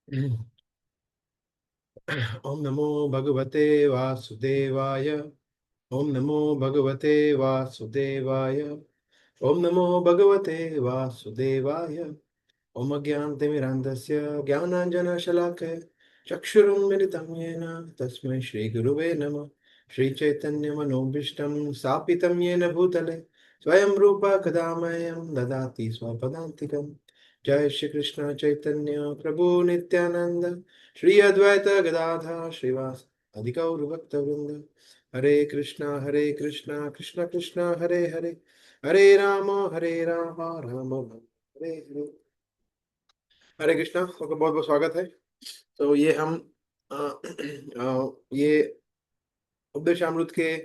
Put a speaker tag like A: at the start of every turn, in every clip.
A: ओम नमो भगवते वासुदेवाय। ओम नमो भगवते वासुदेवाय। ओम नमो भगवते वासुदेवाय। ओम अज्ञानतिमिरान्धस्य ज्ञानाञ्जनशलाकया चक्षुरुन्मिलितं येन तस्मै श्रीगुरुवे नमः। श्रीचैतन्यमनोभीष्टं स्थापितं येन भूतले स्वयं रूपा कदा मह्यं ददाति स्वपदान्तिकं। जय श्री कृष्ण चैतन्य प्रभु नित्यानंद श्री अद्वैत गदाधर श्रीवास अधिकौर भक्तवृंद। हरे कृष्णा कृष्ण कृष्ण हरे हरे, हरे राम राम राम हरे हरे। हरे कृष्णा, आपका बहुत बहुत स्वागत है। तो ये हम ये उपदेशामृत के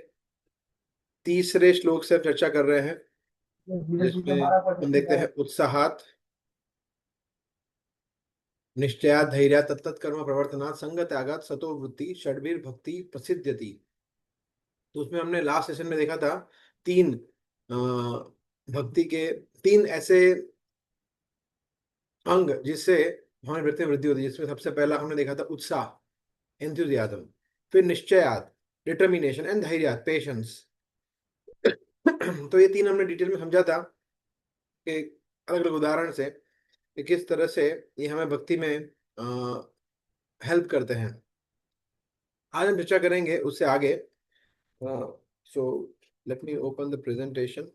A: तीसरे श्लोक से चर्चा कर रहे हैं, जिसमें हम देखते हैं उत्साहात निश्चयात धैर्य तत्त कर्म प्रवर्तनात् संग त्यागात् सतो वृत्ति षड्भिर भक्ति प्रसिद्ध्यति। तो उसमें हमने लास्ट सेशन में देखा था तीन भक्ति के तीन ऐसे अंग जिससे हमारी वृत्ति में वृद्धि होती है, जिसमें सबसे पहला हमने देखा था उत्साह, एंथुजियाज्म। फिर निश्चयात, डिटर्मिनेशन, एंड धैर्य, पेशेंस। तो ये तीन हमने डिटेल में समझा था कि अलग अलग उदाहरण से कि किस तरह से ये हमें भक्ति में हेल्प करते हैं। आज हम चर्चा करेंगे उससे आगे। So let me open the presentation.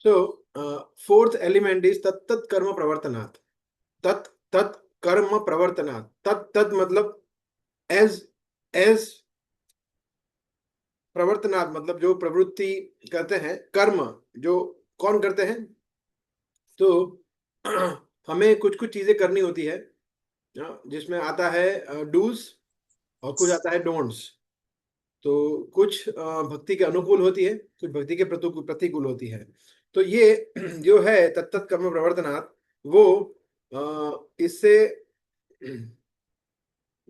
A: So fourth element is तत्त कर्म प्रवर्तनात्। तत् तत् कर्म प्रवर्तनात्, तत् मतलब एज एज प्रवर्तनात् मतलब जो प्रवृत्ति करते हैं, कर्म जो कौन करते हैं। तो हमें कुछ कुछ चीजें करनी होती है, जिसमें आता है डूज और कुछ आता है डोंट्स। तो कुछ भक्ति के अनुकूल होती है, कुछ भक्ति के प्रतिकूल होती है। तो ये जो है तत्त कर्म प्रवर्तनात्, वो इससे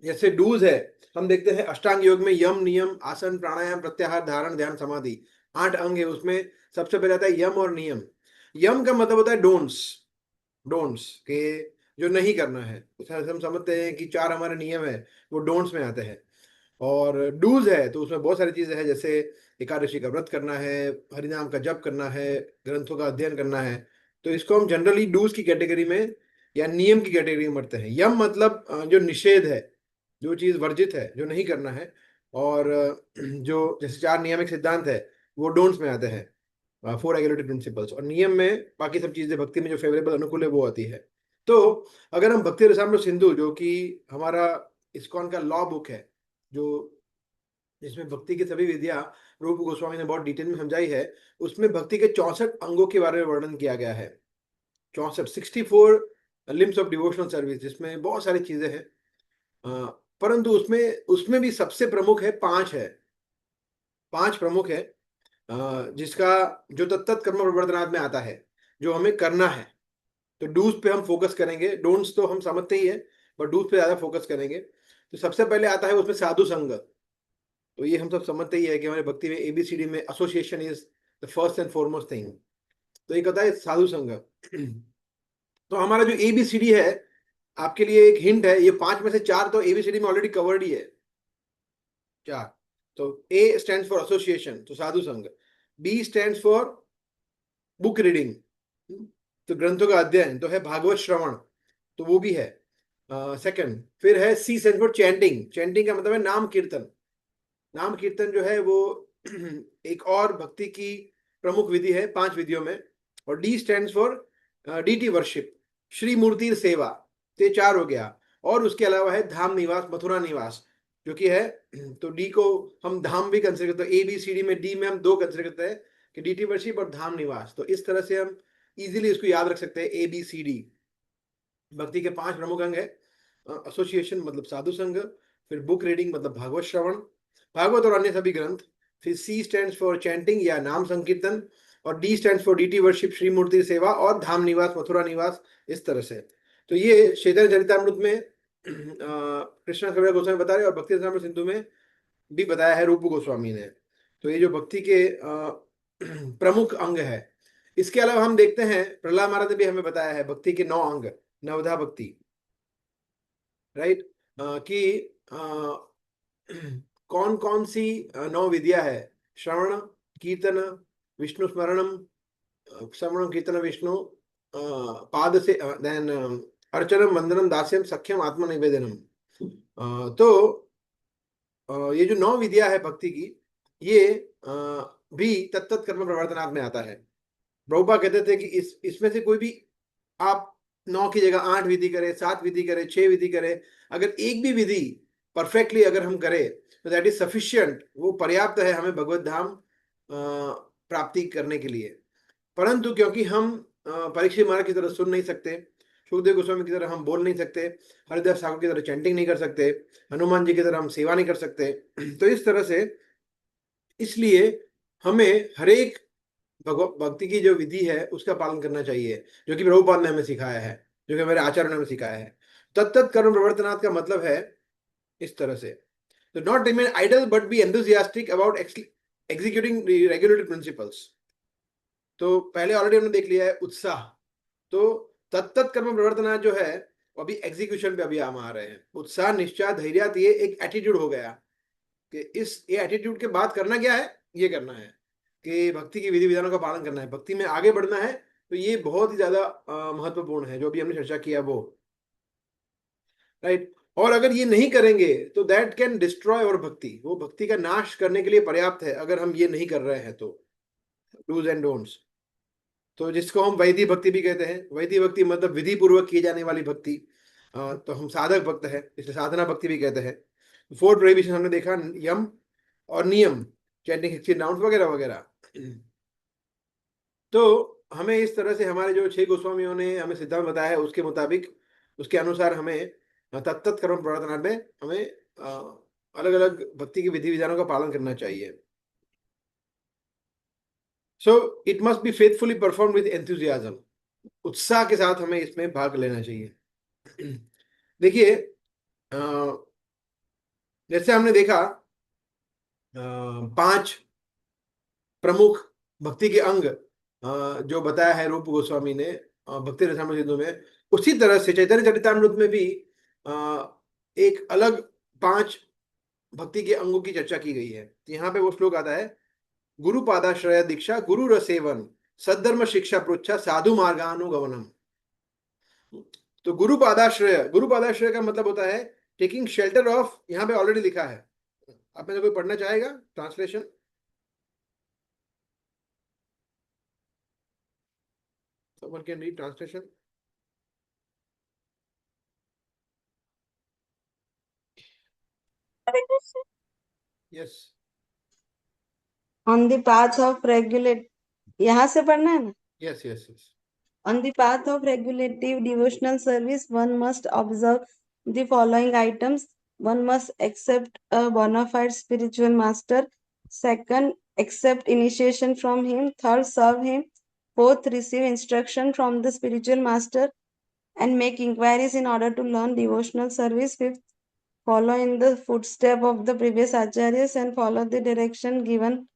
A: जैसे डूज है, हम देखते हैं अष्टांग योग में यम नियम आसन प्राणायाम प्रत्याहार धारण ध्यान समाधि, 8 अंग है उसमें। सबसे पहले आता है यम और नियम। यम का मतलब होता है डोंट्स, डोंट्स के जो नहीं करना है। हम समझते हैं कि 4 हमारे नियम है, वो डोंट्स में आते हैं। और डूज है तो उसमें बहुत सारी चीजें हैं, जैसे एकादशी का व्रत करना है, हरिनाम का जप करना है, ग्रंथों का अध्ययन करना है। तो इसको हम जनरली डूज की कैटेगरी में या नियम की कैटेगरी में पढ़ते हैं। यम मतलब जो निषेध है, जो चीज वर्जित है, जो नहीं करना है। और जो जैसे 4 नियामक सिद्धांत है, वो डोंट्स में आते हैं, 4 रेगुलेटरी प्रिंसिपल्स। और नियम में बाकी सब चीजें भक्ति में जो फेवरेबल अनुकूल है वो आती है। तो अगर हम भक्ति रसामृत सिंधु, जो कि हमारा इस्कॉन का लॉ बुक है, जो जिसमें भक्ति की सभी विधियां रूप गोस्वामी ने बहुत डिटेल में समझाई है, उसमें भक्ति के 64 अंगों के बारे में वर्णन किया गया है। 64 लिम्स ऑफ डिवोशनल सर्विस, जिसमें बहुत सारी चीजें हैं। परंतु उसमें उसमें भी सबसे प्रमुख है, 5 है, 5 प्रमुख है। जिसका जो तत्त कर्म प्रवर्तनात् में आता है, जो हमें करना है। तो डूज पे हम फोकस करेंगे, डोंट्स तो हम समझते ही है, पर डूज पे ज्यादा फोकस करेंगे। तो सबसे पहले आता है उसमें साधु संग। तो ये हम सब समझते ही है कि हमारे भक्ति में एबीसीडी में association is the first and foremost thing. तो एक होता है साधु संग। तो हमारा जो एबीसीडी है, आपके लिए एक हिंट है, ये 5 में से 4 तो एबीसीडी में ऑलरेडी कवर्ड ही है, 4। तो ए स्टैंड फॉर एसोसिएशन, तो साधु संग। B stand for book reading, तो ग्रंथों का अध्ययन, तो है भागवत श्रवण, तो वो भी है सेकंड। फिर है सी स्टैंड फॉर चैंटिंग, चैंटिंग का मतलब है नाम कीर्तन। नाम कीर्तन जो है वो एक और भक्ति की प्रमुख विधि है 5 विधियों में। और D stand for deity worship, Shri मूर्ति सेवा, तो ये 4 हो गया। और उसके अलावा है धाम निवास, मथुरा निवास, जो कि है। तो डी को हम धाम भी कंसिडर करते हैं, ए बी सी डी में डी में हम 2 कंसिडर करते हैं, कि डीटी वर्शिप और धाम निवास। तो इस तरह से हम इजीली इसको याद रख सकते हैं, ए बी सी डी। भक्ति के 5 प्रमुख अंग है, एसोसिएशन मतलब साधु संग, फिर बुक रीडिंग मतलब भागवत श्रवण, भागवत और अन्य सभी ग्रंथ। फिर सी स्टैंड्स फॉर चैंटिंग या नाम संकीर्तन, और D stand for deity worship, Shri मूर्ति सेवा, और धाम निवास, मथुरा निवास, इस तरह से। तो ये चैतन्य चरितामृत में कृष्ण कविराज गोस्वामी बता रहे हैं, और भक्ति रसामृत सिंधु में भी बताया है रूप गोस्वामी ने। तो ये जो भक्ति के प्रमुख अंग है। इसके अलावा हम देखते हैं प्रहलाद महाराज ने भी हमें बताया है भक्ति के 9 अंग, नवधा भक्ति, राइट, कि कौन कौन सी 9 विद्या है। श्रवण, कीर्तन, विष्णु स्मरणम, श्रवण कीर्तन विष्णु, पाद से, देन अर्चनम, वंदनम, दास्यम, सख्यम, आत्मनिवेदनम। तो ये जो 9 विद्या है भक्ति की, ये भी तत्त कर्म प्रवर्तनात् में आता है। प्रभुपाद कहते थे कि इसमें से कोई भी आप 9 की जगह 8 विधि करें, 7 विधि करें, 6 विधि करें, अगर एक भी विधि परफेक्टली अगर हम करें तो दैट इज सफिशियंट, वो पर्याप्त है हमें भगवत धाम प्राप्ति करने के लिए। परंतु क्योंकि हम परीक्षित महाराज की तरह सुन नहीं सकते, सुखदेव गोस्वामी की तरह हम बोल नहीं सकते, हरिदास ठाकुर की तरह चैंटिंग नहीं कर सकते, हनुमान जी की तरह हम सेवा नहीं कर सकते, तो इस तरह से इसलिए हमें हर एक भक्ति की जो विधि है उसका पालन करना चाहिए, जो कि प्रभुपाद ने हमें सिखाया है, जो कि हमारे आचार्यों ने हमें सिखाया है। तत्त कर्म प्रवर्तनात् का मतलब है इस तरह से, तो not remain idle but be enthusiastic about executing regulated principles. तो पहले ऑलरेडी हमने देख लिया है उत्साह। तो तत्त कर्म प्रवर्तनात् जो है वो अभी एग्जीक्यूशन पे अभी हम आ रहे हैं। उत्साह, निश्चय, धैर्य, ये एक एटीट्यूड हो गया कि ये एटीट्यूड के बाद करना क्या है, ये करना है कि भक्ति की विधि विधानों का पालन करना है, भक्ति में आगे बढ़ना है। तो ये बहुत ही ज्यादा महत्वपूर्ण है जो भी हमने चर्चा किया वो, राइट। और अगर ये नहीं करेंगे तो दैट कैन डिस्ट्रॉय अवर भक्ति, वो भक्ति का नाश करने के लिए पर्याप्त है अगर हम ये नहीं कर रहे हैं तो। डूज एंड डोंट्स, तो जिसको हम वैदिक भक्ति भी कहते हैं। वैदिक भक्ति मतलब विधि पूर्वक की जाने वाली भक्ति। तो हम साधक भक्त है, इसलिए साधना भक्ति भी कहते हैं। 4 प्रोहिबिशन हमने देखा, यम और नियम, चैंटिंग 16 राउंड्स वगैरह वगैरह। तो हमें इस तरह से हमारे जो 6 गोस्वामियों ने हमें सिद्धांत बताया है उसके मुताबिक, उसके अनुसार हमें तत्त कर्म प्रवर्तनात् में हमें अलग अलग भक्ति की विधि विधानों का पालन करना चाहिए। So it must be faithfully perform with enthusiasm, उत्साह के साथ हमें इसमें भाग लेना चाहिए। देखिए, जैसे हमने देखा 5 प्रमुख भक्ति के अंग जो बताया है रूप गोस्वामी ने भक्ति रसामृत सिंधु में, उसी तरह से चैतन्य चरितामृत में भी एक अलग 5 भक्ति के अंगों की चर्चा की गई है। तो यहाँ पे वो श्लोक आता है, गुरु पादाश्रय दीक्षा, गुरु रसेवन, सद्धर्म शिक्षा पृच्छा, साधु मार्गानुगमनम। तो गुरु पादाश्रय का मतलब होता है टेकिंग शेल्टर ऑफ, यहाँ पे ऑलरेडी लिखा है, आप में से कोई पढ़ना चाहेगा translation? Someone can read translation? Yes.
B: On the path of regulate, यहाँ से पढ़ना है ना?
A: Yes, yes, yes.
B: On the path of regulative devotional service, one must observe the following items. One must accept a bona fide spiritual master. Second, accept initiation from him. Third, serve him. Fourth, receive instruction from the spiritual master and make inquiries in order to learn devotional service. Fifth, follow in the footstep of the previous acharyas and follow the direction given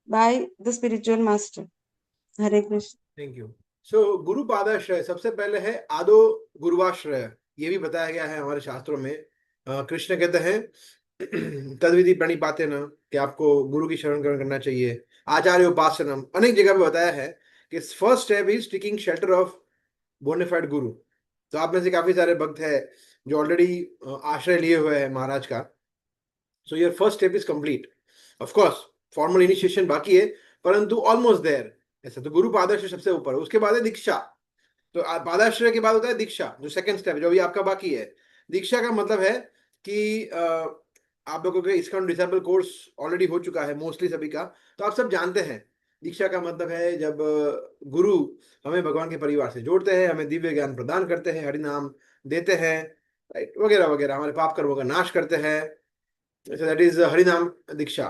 B: by the spiritual master. Hare Krishna.
A: Thank you. So गुरु पादाश्रय सबसे पहले है आदो गुरुवाश्रय, ये भी बताया गया है हमारे शास्त्रों में। कृष्ण कहते हैं तद्विधि प्रणिपाते न, कि आपको गुरु की शरण ग्रहण करना चाहिए। आचार्य उपासनम, अनेक जगह पे बताया है कि first step is taking shelter of bonafide guru. तो आप में से काफी सारे भक्त हैं जो ऑलरेडी आश्रय लिए हुए हैं महाराज का। So your first step is complete. Of course formal initiation बाकी है, परंतु ऑलमोस्ट देयर। ऐसा तो गुरु पादाश्रय सबसे ऊपर, उसके बाद है दीक्षा। तो पादाश्रय के बाद होता है दीक्षा, जो सेकंड स्टेप जो अभी आपका बाकी है। दीक्षा का मतलब है कि आप लोगों के इस्कॉन डिसेबल कोर्स ऑलरेडी हो चुका है मोस्टली सभी का, तो आप सब जानते हैं दीक्षा का मतलब है जब गुरु हमें भगवान के परिवार से जोड़ते हैं, हमें दिव्य ज्ञान प्रदान करते हैं, हरि नाम देते हैं, राइट, वगैरह वगैरह, हमारे पाप कर्मों का नाश करते हैं। दैट इज हरि नाम दीक्षा।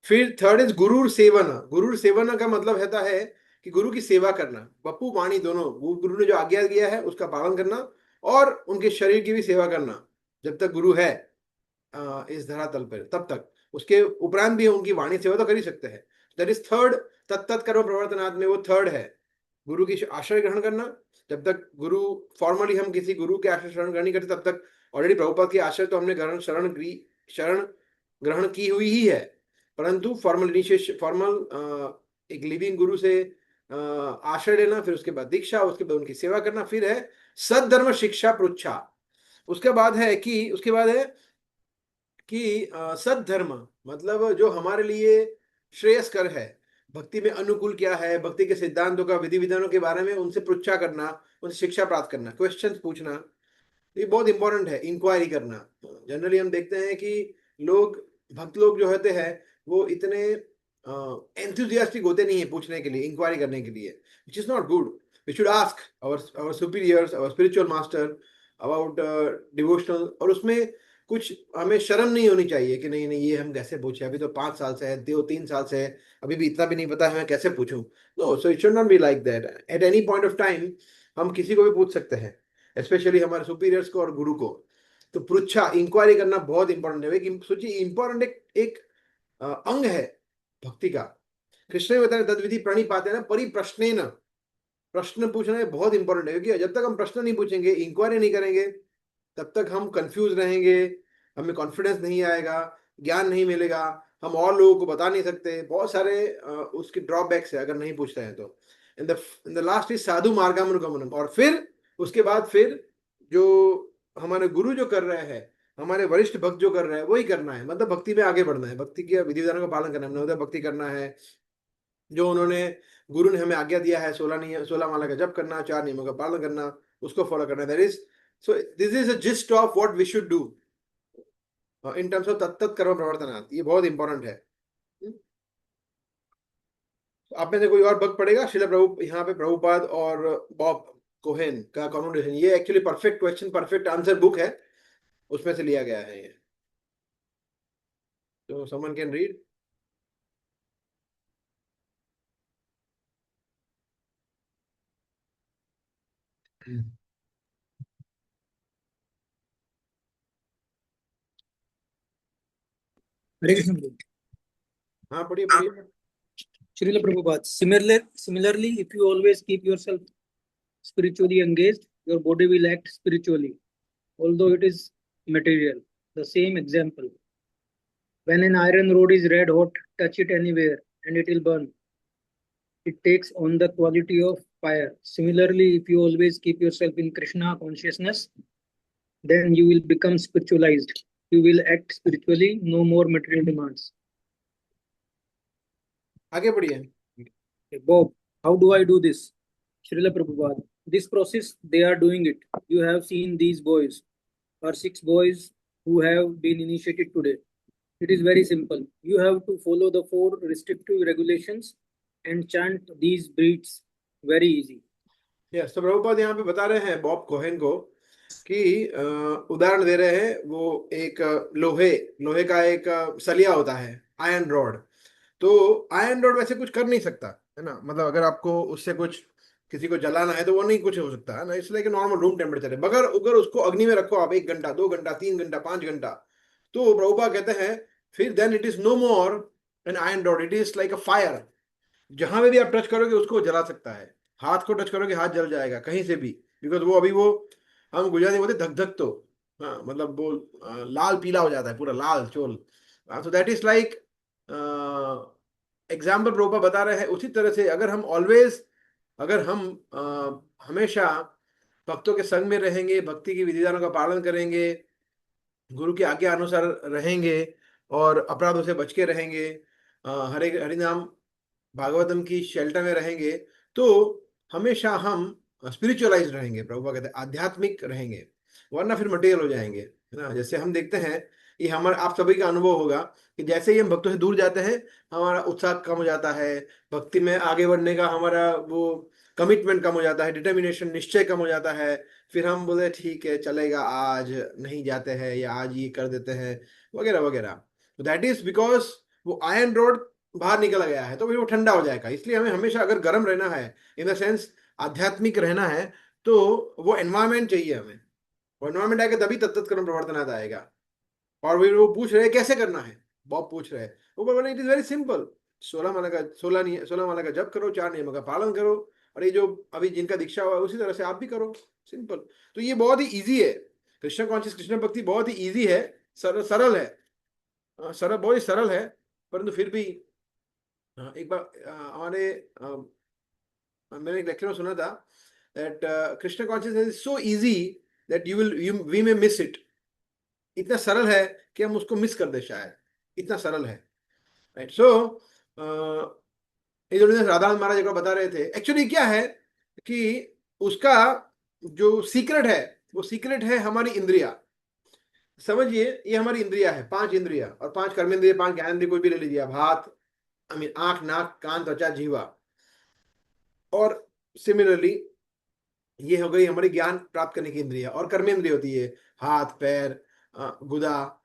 A: फिर third is Gurur seven. Gurur seven का मतलब रहता है कि गुरु की सेवा करना, बप्पू वाणी दोनों, गुरु ने जो आज्ञा दिया है उसका पालन करना और उनके शरीर की भी सेवा करना जब तक गुरु है इस धरातल पर तब तक। उसके उपरांत भी उनकी वाणी सेवा तो कर ही सकते हैं। That is third. तत्त कर्म प्रवर्तनात् में वो थर्ड है, गुरु की आश्रय ग्रहण करना। जब तक गुरु फॉर्मली हम किसी गुरु के आश्रय शरण ग्रहण नहीं करते तब तक ऑलरेडी प्रभुपाद की आश्रय तो हमने ग्रहण शरण ग्रहण की हुई ही है, परंतु फॉर्मल इनिशिएशन, फॉर्मल एक लिविंग गुरु से आश्रय लेना, फिर उसके बाद दीक्षा, उसके बाद उनकी सेवा करना, फिर है सद्धर्म शिक्षा पृच्छा। उसके बाद है कि उसके बाद है कि सद्धर्म मतलब जो हमारे लिए श्रेयस्कर है, भक्ति में अनुकूल क्या है, भक्ति के सिद्धांतों का, विधि विधानों के बारे में उनसे पृच्छा करना, उनसे शिक्षा प्राप्त करना, क्वेश्चंस पूछना। ये बहुत इंपॉर्टेंट है, इंक्वायरी करना। जनरली हम देखते हैं कि लोग, भक्त लोग जो होते हैं वो इतने एंथुजियास्टिक होते नहीं है पूछने के लिए, इंक्वायरी करने के लिए, which is not good. We should ask our superiors, our spiritual master about devotional, और उसमें कुछ हमें शर्म नहीं होनी चाहिए कि नहीं नहीं ये हम कैसे पूछे, अभी तो 5 साल से है, 2-3 साल से है, अभी भी इतना भी नहीं पता है, मैं कैसे पूछूं। No, so it should not be like that. At any point of time हम किसी को भी पूछ सकते हैं, स्पेशली हमारे सुपीरियर्स को और गुरु को। तो पृच्छा, इंक्वायरी करना बहुत इंपॉर्टेंट है। सोचिए इंपॉर्टेंट एक अंग है भक्ति का। कृष्ण ने बताया तद्विधि प्रणिपाते ना परिप्रश्नेन, प्रश्न पूछना है बहुत इंपॉर्टेंट है, क्योंकि जब तक हम प्रश्न नहीं पूछेंगे, इंक्वायरी नहीं करेंगे, तब तक हम कंफ्यूज रहेंगे, हमें कॉन्फिडेंस नहीं आएगा, ज्ञान नहीं मिलेगा, हम और लोगों को बता नहीं सकते। बहुत सारे उसके ड्रॉबैक्स है अगर नहीं पूछते हैं तो। इन द लास्ट इज साधु मार्गानुगमनम। और फिर उसके बाद फिर जो हमारे गुरु जो कर रहे हैं, हमारे वरिष्ठ भक्त जो कर रहे हैं वही करना है, मतलब भक्ति में आगे बढ़ना है, भक्ति के विधि विधानों का पालन करना है, नवोदय भक्ति करना है, जो उन्होंने, गुरु ने हमें आज्ञा दिया है, 16 नियम, 16 माला का जप करना, 4 नियमों का पालन करना, उसको फॉलो करना। That is, so this is a gist of what we should do in terms of तत्त कर्म प्रवर्तनात्। ये बहुत इंपॉर्टेंट है। तो आप में से कोई और भक्त पढ़ेगा शिला प्रभु, यहाँ पे प्रभुपाद और बॉब कोहेन का कॉन्वर्सेशन, ये actually perfect question perfect answer book है, उसमें से लिया गया है ये। तो समवन कैन रीड।
C: हरे कृष्ण प्रभु।
A: हाँ पढ़िए पढ़िए।
C: Srila Prabhupada. Similarly, if you always keep yourself spiritually engaged, your body will act spiritually, although it is material. The same example. When an iron rod is red hot, touch it anywhere and it will burn. It takes on the quality of fire. Similarly, if you always keep yourself in Krishna consciousness, then you will become spiritualized. You will act spiritually, no more material demands.
A: आगे बढ़िए।
C: Bob, how do I do this? Srila Prabhupada, this process, they are doing it. You have seen these boys, or 6 boys who have been initiated today. It is very simple. You have to follow the 4 restrictive regulations and chant these beats. Very easy.
A: Yes, तो प्रभुपाद यहाँ पे बता रहे हैं Bob Cohen को कि उदाहरण दे रहे हैं। वो एक लोहे लोहे का एक सलिया होता है, आयरन रॉड। तो आयरन रॉड वैसे कुछ कर नहीं सकता है ना, मतलब अगर आपको उससे कुछ किसी को जलाना है तो वो नहीं कुछ हो सकता है ना, इसलिए कि नॉर्मल रूम टेम्परेचर है। मगर अगर उसको अग्नि में रखो आप 1 घंटा, 2 घंटा, 3 घंटा, 5 घंटा, तो प्रभुपाद कहते हैं फिर then it is no more an iron rod, it is like a fire. जहां पे भी आप टच करोगे उसको जला सकता है। हाथ को टच करोगे हाथ जल जाएगा कहीं से भी, बिकॉज वो अभी वो, हम गुजराती में बोलते धक धक, तो हाँ मतलब वो लाल पीला हो जाता है, पूरा लाल चोल। तो that is like example Prabhupada बता रहे हैं। उसी तरह से अगर हम ऑलवेज, अगर हम हमेशा भक्तों के संग में रहेंगे, भक्ति की विधि विधानों का पालन करेंगे, गुरु की आज्ञा अनुसार रहेंगे और अपराधों से बच के रहेंगे, हरे हरिनाम भागवतम की शेल्टर में रहेंगे, तो हमेशा हम स्पिरिचुअलाइज रहेंगे, प्रभुपा कहते हैं आध्यात्मिक रहेंगे, वरना फिर मटेरियल हो जाएंगे, है ना। जैसे हम देखते हैं, ये हमारे आप सभी का अनुभव होगा कि जैसे ही हम भक्तों से दूर जाते हैं हमारा उत्साह कम हो जाता है, भक्ति में आगे बढ़ने का हमारा वो कमिटमेंट कम हो जाता है, डिटर्मिनेशन, निश्चय कम हो जाता है। फिर हम बोले ठीक है चलेगा, आज नहीं जाते हैं या आज ये कर देते हैं, वगैरह वगैरह। दैट इज बिकॉज वो आयरन रोड बाहर निकल गया है तो फिर वो ठंडा हो जाएगा। इसलिए हमें हमेशा अगर गर्म रहना है, इन द सेंस आध्यात्मिक रहना है, तो वो एनवायरमेंट चाहिए हमें। वो एनवायरमेंट आएगा तभी तत्त कर्म प्रवर्तनात् आएगा। और वो पूछ रहे हैं कैसे करना है, बॉब पूछ रहे हैं। वो बोले इट इज वेरी सिंपल, 16 माला का जप करो, 4 नियमों का पालन करो, और ये जो अभी जिनका दीक्षा हुआ है उसी तरह से आप भी करो, सिंपल। तो ये बहुत ही इजी है, कृष्ण कॉन्शियस कृष्ण भक्ति बहुत ही इजी है, सरल है, सरल, बहुत ही सरल है। परंतु फिर भी एक बार हमारे मैंने एक लेक्चर में सुना था that Krishna consciousness is so easy that we may miss it. इतना सरल है कि हम उसको मिस कर दे शायद, इतना सरल है, राइट। सो राधानंद महाराज एक बार बता रहे थे एक्चुअली क्या है कि उसका जो सीक्रेट है, वो सीक्रेट है हमारी इंद्रिया। समझिए ये हमारी इंद्रिया है, 5 इंद्रिया और 5 कर्मेंद्रिय, 5 ज्ञानेंद्रिय, कोई भी ले लीजिए आप, हाथ, आई मीन आंख, नाक, कान, त्वचा, जीवा। और सिमिलरली ये हो गई हमारी ज्ञान प्राप्त करने की इंद्रिया। और कर्मेंद्रिय होती है हाथ, पैर, गुदा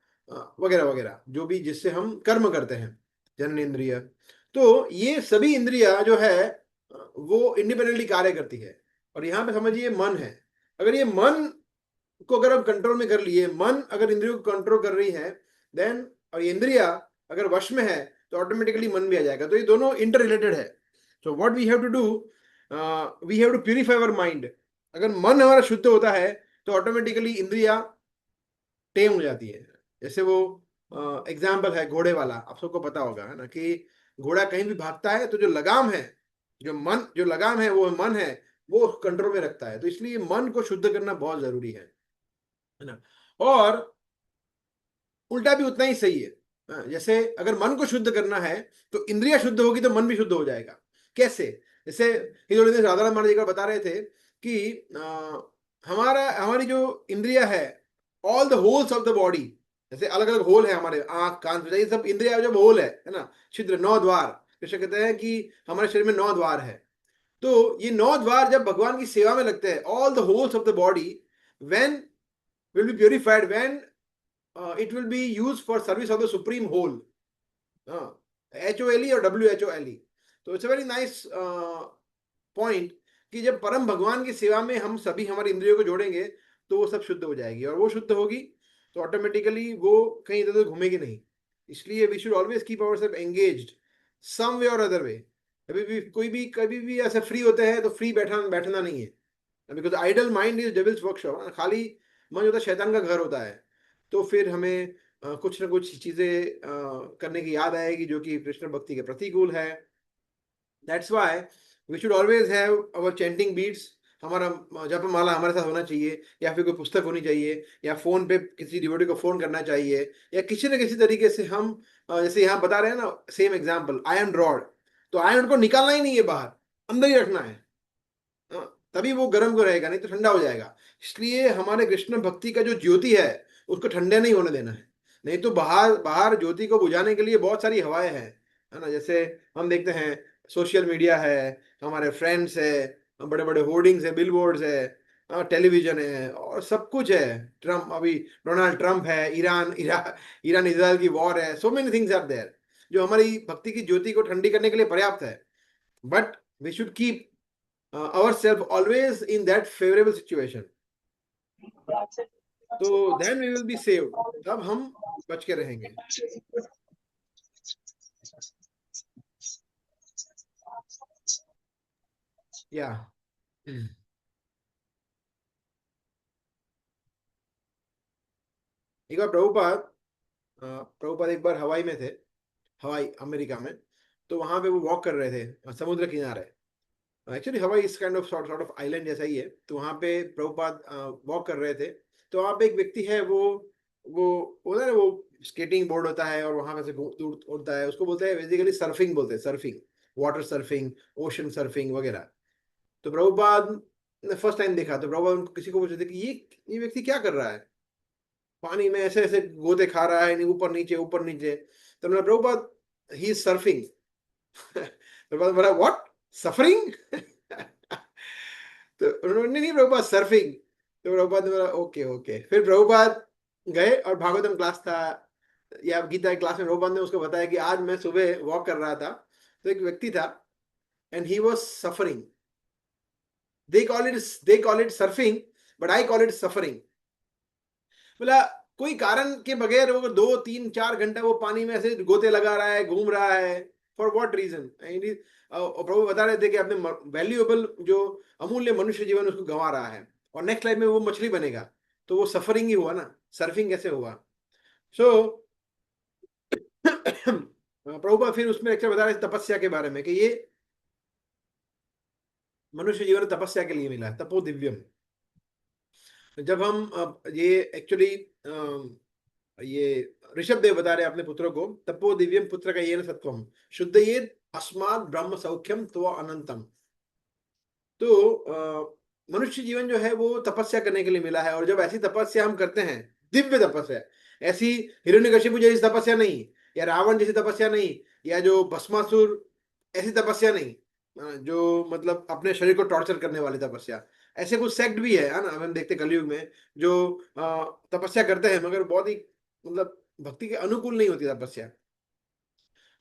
A: वगैरह वगैरह, जो भी जिससे हम कर्म करते हैं, जननेन्द्रिय। तो ये सभी इंद्रिया जो है वो इंडिपेंडेंटली कार्य करती है। और यहाँ पे समझिए मन है, अगर ये मन को अगर हम कंट्रोल में कर लिए, मन अगर इंद्रियों को कंट्रोल कर रही है देन, और ये इंद्रिया अगर वश में है तो ऑटोमेटिकली मन भी आ जाएगा। तो ये दोनों इंटर रिलेटेड है। So what we have to do, we have to purify our mind. अगर मन हमारा शुद्ध होता है तो ऑटोमेटिकली इंद्रिया टेम हो जाती है। जैसे वो एग्जाम्पल है घोड़े वाला, आप सबको पता होगा है ना, कि घोड़ा कहीं भी भागता है तो जो लगाम है, जो लगाम है वो मन है, वो कंट्रोल में रखता है। तो इसलिए मन को शुद्ध करना बहुत जरूरी है ना। और उल्टा भी उतना ही सही है। जैसे अगर मन को शुद्ध करना है तो इंद्रिया शुद्ध होगी तो मन भी शुद्ध हो जाएगा। कैसे? जैसे राधाराम महाराज जी का बता रहे थे कि हमारी जो इंद्रिया है, all the holes of the body, जैसे अलग अलग होल है हमारे, आंख, कान, त्वचा, ये सब इंद्रिया जब होल है ना, छिद्र, 9 द्वार। कृष्ण कहते हैं कि हमारे शरीर में 9 द्वार है। तो ये 9 द्वार जब भगवान की सेवा में लगते हैं, all the holes of the body when will be purified when it will be used for service of the supreme whole, HOLE और WHOLE। तो it's a very nice point कि जब परम भगवान की सेवा में हम सभी हमारी इंद्रियों को जोड़ेंगे तो वो सब शुद्ध हो जाएगी, और वो शुद्ध होगी तो ऑटोमेटिकली वो कहीं इधर उधर घूमेगी नहीं। इसलिए we should always keep our self engaged some way और अदर वे। कभी भी ऐसे फ्री होते हैं तो फ्री बैठना नहीं है, because idle mind is devil's workshop. खाली मन होता है शैतान का घर होता है। तो फिर हमें कुछ ना कुछ चीजें करने की याद आएगी जो कि कृष्ण भक्ति के प्रतिकूल है। That's why we should always have our chanting beads. हमारा जपमाला हमारे साथ होना चाहिए, या फिर कोई पुस्तक होनी चाहिए, या फोन पे किसी डिवोटी को फोन करना चाहिए, या किसी न किसी तरीके से हम जैसे यहाँ बता रहे हैं ना, सेम एग्जाम्पल आयरन रॉड, तो आयरन को निकालना ही नहीं है बाहर, अंदर ही रखना है, तभी वो गर्म को रहेगा, नहीं तो ठंडा हो जाएगा। इसलिए हमारे कृष्ण भक्ति का जो ज्योति है उसको ठंडे नहीं होने देना है। नहीं तो बाहर बाहर ज्योति को बुझाने के लिए बहुत सारी हवाएं हैं, है ना। जैसे हम देखते हैं सोशल मीडिया है, हमारे फ्रेंड्स है, बड़े बड़े होर्डिंग्स है, बिलबोर्ड्स है, टेलीविजन है, और सब कुछ है। ट्रम्प, अभी डोनाल्ड ट्रम्प है, ईरान इजराइल की वॉर है, so many things are there जो हमारी भक्ति की ज्योति को ठंडी करने के लिए पर्याप्त है। But we should keep ourselves always in that favorable situation, तो then we will be saved, तब हम बच के रहेंगे। या एक बार प्रभुपाद एक बार हवाई में थे, हवाई अमेरिका में। तो वहां पे वो वॉक कर रहे थे समुद्र किनारे। एक्चुअली हवाई इस kind of sort of island जैसा ही है। तो वहां पे प्रभुपाद वॉक कर रहे थे। तो वहां पे एक व्यक्ति है, वो ना वो स्केटिंग बोर्ड होता है और वहां पे से उड़ता है, उसको बोलते हैं बेसिकली सर्फिंग, बोलते हैं surfing, water surfing, ocean surfing वगैरह। तो प्रभुपाद ने फर्स्ट टाइम देखा तो प्रभुपाद उनको किसी को पूछे थे कि ये व्यक्ति क्या कर रहा है, पानी में ऐसे ऐसे गोते खा रहा है, ऊपर नीचे ऊपर नीचे। तो मैंने Prabhupada he is surfing. Prabhupada बोला व्हाट, सफरिंग? तो उन्होंने नहीं, प्रभुपाद सर्फिंग। तो प्रभुपाद ने बोला ओके ओके। फिर प्रभुपाद गए और भागवतम क्लास था, या गीता की क्लास में प्रभुपाद ने उसको बताया कि आज मैं सुबह वॉक कर रहा था, तो एक व्यक्ति था and he was suffering. They call it surfing, but I call it suffering. बोला कोई कारण के बगैर वो 2 3 4 घंटा वो पानी में ऐसे गोते लगा रहा है, घूम रहा है. For what reason? प्रभु बता रहे थे कि अपने वैल्यूएबल जो अमूल्य मनुष्य जीवन उसको गंवा रहा है, और नेक्स्ट लाइफ में वो मछली बनेगा. तो वो सफरिंग ही हुआ ना, सर्फिंग कैसे हुआ? सो प्रभुपाद फिर उसमें लेक्चर बता रहे थे तपस्या के बारे में कि ये मनुष्य जीवन तपस्या के लिए मिला है, तपो दिव्यम. जब हम ये एक्चुअली ये ऋषभ देव बता रहे हैं अपने पुत्रों को, तपो दिव्यम पुत्र का ये न सत्वम शुद्ध ये अस्मात् ब्रह्म सौख्यम तो अनंतम. तो मनुष्य जीवन जो है वो तपस्या करने के लिए मिला है, और जब ऐसी तपस्या हम करते हैं, दिव्य तपस्या, ऐसी हिरण्यकशिपु जैसी तपस्या नहीं, या रावण जैसी तपस्या नहीं, या जो भस्मासुर ऐसी तपस्या नहीं, जो मतलब अपने शरीर को टॉर्चर करने वाली तपस्या. ऐसे कुछ सेक्ट भी है ना, हम देखते हैं कलयुग में जो तपस्या करते हैं, मगर बहुत ही मतलब भक्ति के अनुकूल नहीं होती तपस्या.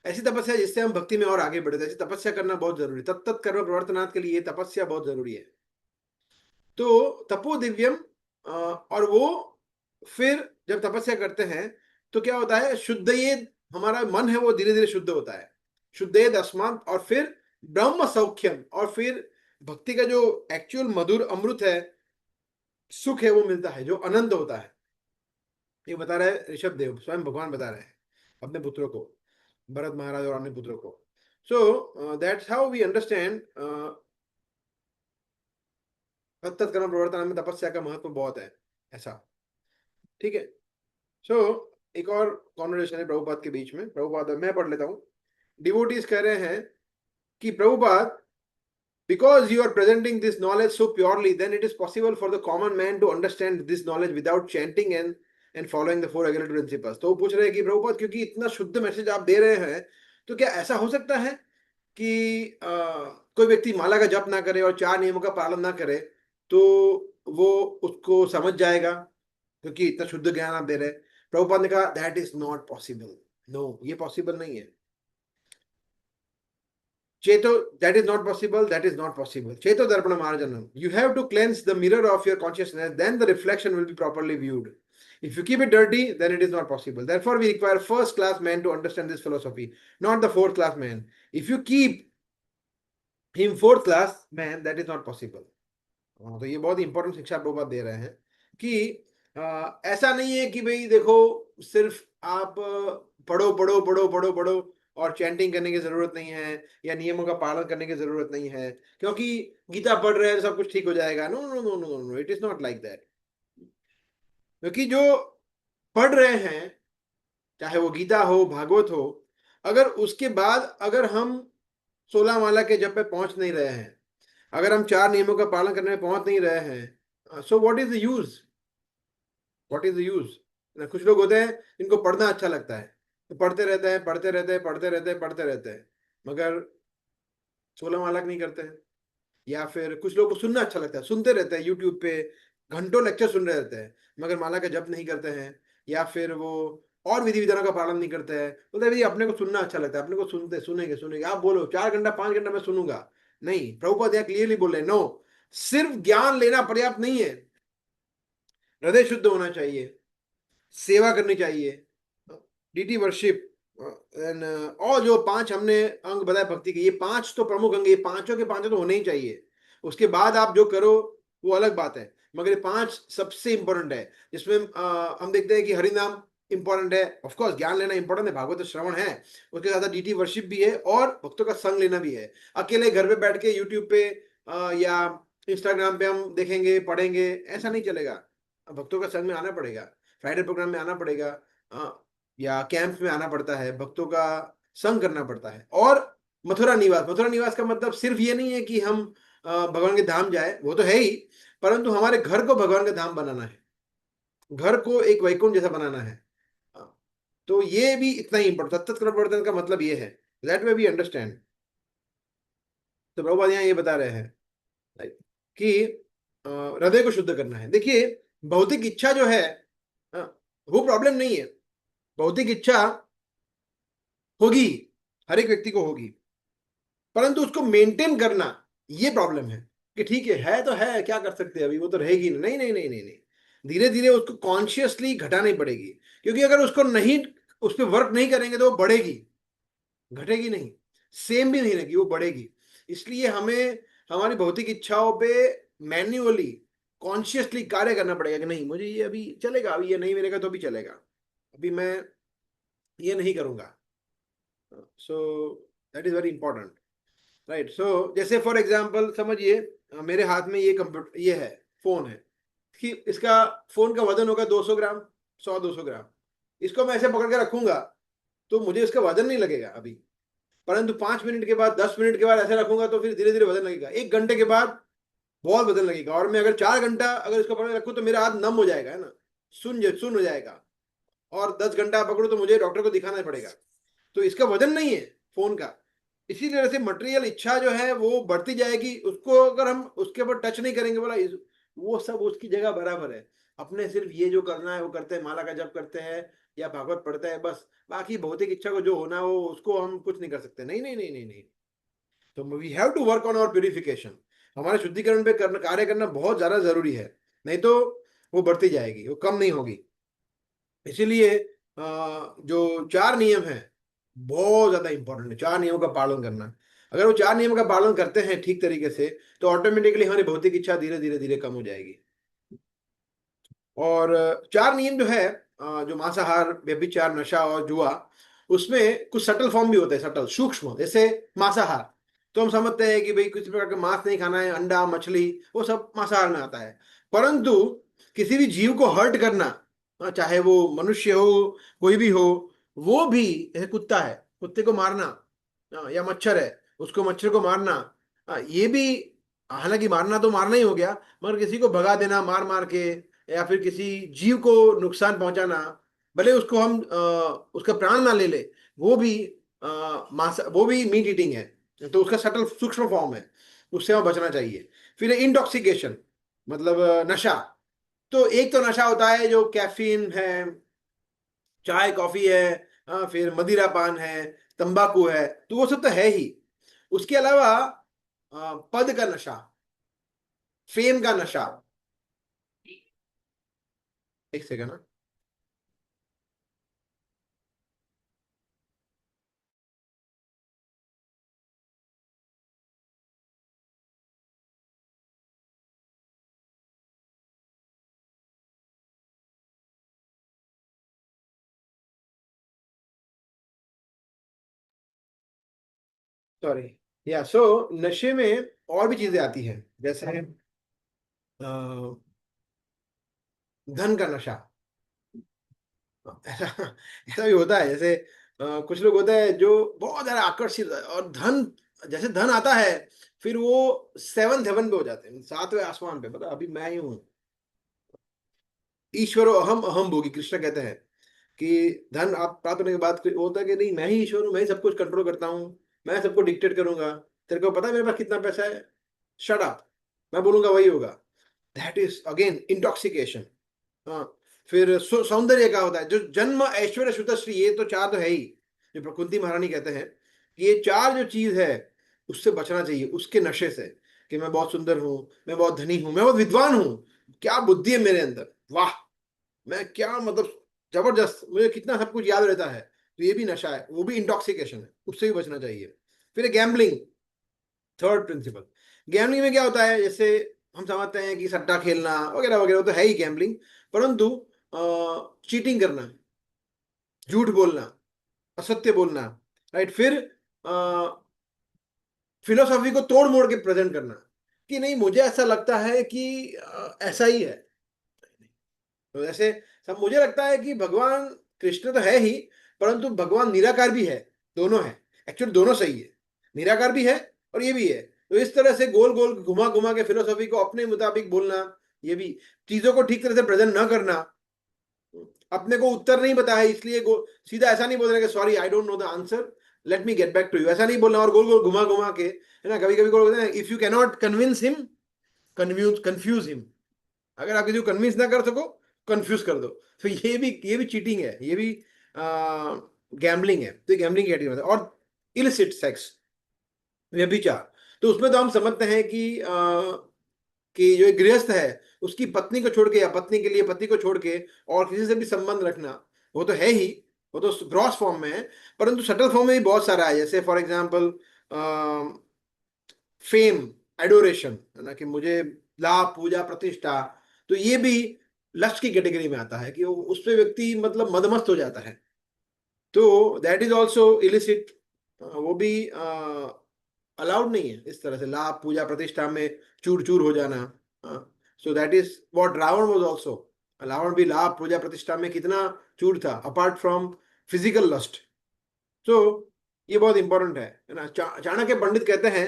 A: ऐसी तपस्या जिससे हम भक्ति में और आगे बढ़े, ऐसी तपस्या करना बहुत जरूरी. तत्त कर्म प्रवर्तनाथ के लिए तपस्या बहुत जरूरी है. तो तपो दिव्यम, और वो फिर जब तपस्या करते हैं तो क्या होता है, शुद्धयेद, हमारा मन है वो धीरे धीरे शुद्ध होता है. शुद्धयेद अस्मात्, और फिर ब्रह्म सौख्यम, और फिर भक्ति का जो एक्चुअल मधुर अमृत है, सुख है, वो मिलता है जो अनंत होता है. ये बता रहे हैं ऋषभ देव, स्वयं भगवान बता रहे हैं अपने पुत्रों को, भरत महाराज और अन्य पुत्रों को. So that's how we understand तत्त कर्म प्रवर्तन में तपस्या का महत्व बहुत है, ऐसा. ठीक है. सो एक और कॉन्वर्सेशन है प्रभुपाद के बीच में. प्रभुपाद, मैं पढ़ लेता हूँ. डिवोटीज कह रहे हैं कि Prabhupada, because you are presenting this knowledge so purely, then it is possible for the common man to understand this knowledge without chanting and following the four regulative principles. तो वो पूछ रहे हैं कि प्रभुपाद, क्योंकि इतना शुद्ध मैसेज आप दे रहे हैं, तो क्या ऐसा हो सकता है कि कोई व्यक्ति माला का जप ना करे और 4 नियमों का पालन ना करे तो वो उसको समझ जाएगा, क्योंकि इतना शुद्ध ज्ञान आप दे रहे हैं? प्रभुपाद ने कहा that is not possible. No, ये पॉसिबल नहीं है. Cheto, that is not possible, that is not possible. Cheto Darpana Marjanam. You have to cleanse the mirror of your consciousness, then the reflection will be properly viewed. If you keep it dirty, then it is not possible. Therefore, we require first class men to understand this philosophy, not the fourth class man. If you keep him fourth class man, that is not possible. तो ये बहुत important शिक्षा प्रभुपाद दे रहे हैं कि ऐसा नहीं है कि भाई देखो सिर्फ आप पढ़ो पढ़ो पढ़ो पढ़ो पढ़ो और चैंटिंग करने की जरूरत नहीं है, या नियमों का पालन करने की जरूरत नहीं है, क्योंकि गीता पढ़ रहे हैं सब कुछ ठीक हो जाएगा. No no no no no, it is not like that. क्योंकि जो पढ़ रहे हैं, चाहे वो गीता हो, भागवत हो, अगर उसके बाद अगर हम 16 माला के जप पे पहुंच नहीं रहे हैं, अगर हम 4 नियमों का पालन करने में पहुंच नहीं रहे हैं, so what is the use? What is the use? कुछ लोग होते हैं जिनको पढ़ना अच्छा लगता है, तो पढ़ते रहते हैं पढ़ते रहते हैं पढ़ते रहते हैं पढ़ते रहते हैं, मगर 16 माला नहीं करते हैं. या फिर कुछ लोग को सुनना अच्छा लगता है, सुनते रहते हैं यूट्यूब पे, घंटों लेक्चर सुन रहे रहते हैं, मगर माला का जप नहीं करते हैं, या फिर वो और विधि विधानों का पालन नहीं करते हैं. बोलते भाई अपने को सुनना अच्छा लगता है, अपने को सुनते सुनेंगे सुनेंगे, आप बोलो 4 घंटा 5 घंटा मैं सुनूंगा. नहीं, प्रभुपाद यहाँ क्लियरली बोल रहे हैं, नो, सिर्फ ज्ञान लेना पर्याप्त नहीं है. हृदय शुद्ध होना चाहिए, सेवा करनी चाहिए, डीटी वर्शिप, और जो 5 हमने अंग बताए भक्ति के, ये 5 तो प्रमुख अंग, ये पांचों के पांचों तो होने ही चाहिए. उसके बाद आप जो करो वो अलग बात है, मगर ये 5 सबसे इंपॉर्टेंट है. जिसमें हम देखते हैं कि हरिनाम इंपॉर्टेंट है, ऑफ कोर्स ज्ञान लेना इंपॉर्टेंट है, भागवत श्रवण है, उसके साथ डीटी वर्शिप भी है, और भक्तों का संग लेना भी है. अकेले घर पे बैठ के यूट्यूब पे या इंस्टाग्राम पे हम देखेंगे पढ़ेंगे, ऐसा नहीं चलेगा. भक्तों का संग में आना पड़ेगा, फ्राइडे प्रोग्राम में आना पड़ेगा, या कैंप में आना पड़ता है, भक्तों का संग करना पड़ता है. और मथुरा निवास का मतलब सिर्फ ये नहीं है कि हम भगवान के धाम जाए, वो तो है ही, परंतु हमारे घर को भगवान का धाम बनाना है, घर को एक वैकुंठ जैसा बनाना है. तो ये भी इतना ही इंपॉर्टेंट, तत्त प्रवर्तन का मतलब ये है, दैट वे वी अंडरस्टैंड. तो प्रभुपाद यहाँ ये बता रहे हैं कि हृदय को शुद्ध करना है. देखिए भौतिक इच्छा जो है वो प्रॉब्लम नहीं है, भौतिक इच्छा होगी, हर एक व्यक्ति को होगी, परंतु उसको मेंटेन करना ये प्रॉब्लम है कि ठीक है तो है, क्या कर सकते हैं, अभी वो तो रहेगी नहीं नहीं नहीं नहीं नहीं, धीरे धीरे उसको कॉन्शियसली घटानी पड़ेगी, क्योंकि अगर उसको नहीं, उस पर वर्क नहीं करेंगे तो वो बढ़ेगी, घटेगी नहीं, सेम भी नहीं रहेगी, वो बढ़ेगी। इसलिए हमें हमारी भौतिक इच्छाओं पे मैन्युअली कॉन्शियसली कार्य करना पड़ेगा कि नहीं मुझे ये अभी चलेगा, अभी ये नहीं मिलेगा तो भी चलेगा, अभी मैं ये नहीं करूंगा। So that is very important, right. So जैसे फॉर एग्जाम्पल समझिए, मेरे हाथ में ये कंप्यूटर, ये है फोन है, कि इसका फोन का वजन होगा 200 ग्राम, 100-200 ग्राम। इसको मैं ऐसे पकड़ के रखूंगा तो मुझे इसका वजन नहीं लगेगा अभी, परंतु 5 मिनट के बाद, 10 मिनट के बाद ऐसे रखूंगा तो फिर धीरे धीरे वजन लगेगा, 1 घंटे के बाद बहुत वजन लगेगा, और मैं अगर 4 घंटा अगर इसको पकड़ के रखूँ तो मेरा हाथ नम हो जाएगा, है ना, सुन हो जाएगा, और 10 घंटा पकड़ू तो मुझे डॉक्टर को दिखाना पड़ेगा। तो इसका वजन नहीं है फोन का। इसी तरह से मटेरियल इच्छा जो है वो बढ़ती जाएगी, उसको अगर हम उसके ऊपर टच नहीं करेंगे, बोला वो सब उसकी जगह बराबर है, अपने सिर्फ ये जो करना है वो करते हैं, माला का जप करते हैं या भागवत पढ़ते हैं बस, बाकी भौतिक इच्छा को जो होना है वो उसको हम कुछ नहीं कर सकते, नहीं नहीं नहीं नहीं नहीं। तो we have to work on our purification, हमारे शुद्धिकरण पे कार्य करना बहुत ज्यादा जरूरी है, नहीं तो वो बढ़ती जाएगी, वो कम नहीं होगी। इसीलिए जो 4 नियम है बहुत ज्यादा इंपॉर्टेंट है, 4 नियमों का पालन करना। अगर वो 4 नियमों का पालन करते हैं ठीक तरीके से तो ऑटोमेटिकली हमारी भौतिक इच्छा धीरे धीरे धीरे कम हो जाएगी। और 4 नियम जो है, जो मांसाहार, व्यभिचार, नशा और जुआ, उसमें कुछ सटल फॉर्म भी होते हैं, सटल सूक्ष्म। जैसे मांसाहार तो हम समझते हैं कि भाई किसी प्रकार का मांस नहीं खाना है, अंडा मछली वो सब मांसाहार में आता है, परंतु किसी भी जीव को हर्ट करना, चाहे वो मनुष्य हो कोई भी हो, वो भी, जैसे कुत्ता है, कुत्ते को मारना, या मच्छर है उसको, मच्छर को मारना, ये भी, हालांकि मारना तो मारना ही हो गया, मगर किसी को भगा देना मार मार के, या फिर किसी जीव को नुकसान पहुंचाना, भले उसको हम उसका प्राण ना ले ले, वो भी मांस, वो भी मीट ईटिंग है, तो उसका सटल सूक्ष्म फॉर्म है, उससे हमें बचना चाहिए। फिर इंटॉक्सिकेशन मतलब नशा, तो एक तो नशा होता है जो कैफीन है, चाय कॉफी है, फिर मदिरा पान है, तंबाकू है, तो वो सब तो है ही। उसके अलावा पद का नशा, फेम का नशा, एक सेकंड ना, सॉरी, या सो नशे में और भी चीजें आती हैं, जैसे धन का नशा। ऐसा ऐसा भी होता है, जैसे कुछ लोग होते हैं जो बहुत ज्यादा आकर्षित है, और धन, जैसे धन आता है फिर वो 7th हेवन पे हो जाते हैं, 7वें आसमान पे, पता अभी मैं ही हूँ। ईश्वरो अहम अहम भोगी, कृष्ण कहते हैं कि धन आप प्राप्त होने के बाद फिर होता है कि नहीं मैं ही ईश्वर हूँ, मैं ही सब कुछ कंट्रोल करता हूँ, मैं सबको डिक्टेट करूंगा, तेरे को पता है मेरे पास कितना पैसा है, शट अप, मैं बोलूंगा वही होगा। That is again intoxication. हाँ, फिर सौंदर्य का होता है, जो जन्म ऐश्वर्य श्रुतश्री, ये तो 4 तो है ही, जो प्रकुंती महारानी कहते हैं कि ये 4 जो चीज है उससे बचना चाहिए, उसके नशे से, कि मैं बहुत सुंदर हूं, मैं बहुत धनी हूं, मैं बहुत विद्वान हूं, क्या बुद्धि है मेरे अंदर, वाह, मैं क्या मतलब जबरदस्त, मुझे कितना सब कुछ याद रहता है, तो ये भी नशा है, वो भी इंटॉक्सिकेशन है, उससे भी बचना चाहिए। फिर गैम्बलिंग, थर्ड प्रिंसिपल। गैम्बलिंग में क्या होता है, जैसे हम समझते हैं कि सट्टा खेलना वगैरह वगैरह, वो तो है ही गैम्बलिंग, परंतु चीटिंग करना, झूठ बोलना, असत्य बोलना, राइट। फिर फिलोसॉफी को तोड़ मोड़ के प्रेजेंट करना कि नहीं मुझे ऐसा लगता है कि ऐसा ही है, तो ऐसे सब मुझे लगता है कि भगवान कृष्ण तो है ही, परंतु भगवान निराकार भी है, दोनों है, एक्चुअली दोनों सही है, निराकार भी है और ये भी है। तो इस तरह से गोल गोल घुमा घुमा के फिलोसॉफी को अपने मुताबिक बोलना, ये भी, चीजों को ठीक तरह से प्रेजेंट न करना, अपने को उत्तर नहीं पता है इसलिए सीधा ऐसा नहीं बोल रहे कि sorry I don't know the answer, let me get back to you, ऐसा नहीं बोलना, और गोल गोल घुमा घुमा के, है ना, कभी कभी बोलते हैं if you can not convince him, confuse him, अगर आप किसी को कन्विंस ना कर सको कंफ्यूज कर दो, तो ये भी चीटिंग है, ये भी गैम्बलिंग है तो ये गैम्बलिंग की कैटेगरी में आता है। और इलिसिट सेक्स, व्यभिचार, तो उसमें तो हम समझते हैं कि जो एक गृहस्थ है उसकी पत्नी को छोड़ के या पत्नी के लिए पति को छोड़ के और किसी से भी संबंध रखना, वो तो है ही, वो तो ग्रॉस फॉर्म में है। परंतु सटल फॉर्म में भी बहुत सारा है, जैसे फॉर एग्जाम्पल फेम, एडोरेशन, है ना, कि मुझे लाभ, पूजा, प्रतिष्ठा, तो ये भी लस्ट की कैटेगरी में आता है कि उस पे व्यक्ति मतलब मदमस्त हो जाता है, तो दैट इज ऑल्सो इलिसिट। वो भी अलाउड नहीं है इस तरह से लाभ, पूजा, प्रतिष्ठा में चूर चूर हो जाना। So that is what Ravana was also. Ravana भी लाभ, पूजा, प्रतिष्ठा में कितना चूर था, अपार्ट फ्रॉम फिजिकल लस्ट। तो ये बहुत इंपॉर्टेंट है ना। चाणक्य पंडित कहते हैं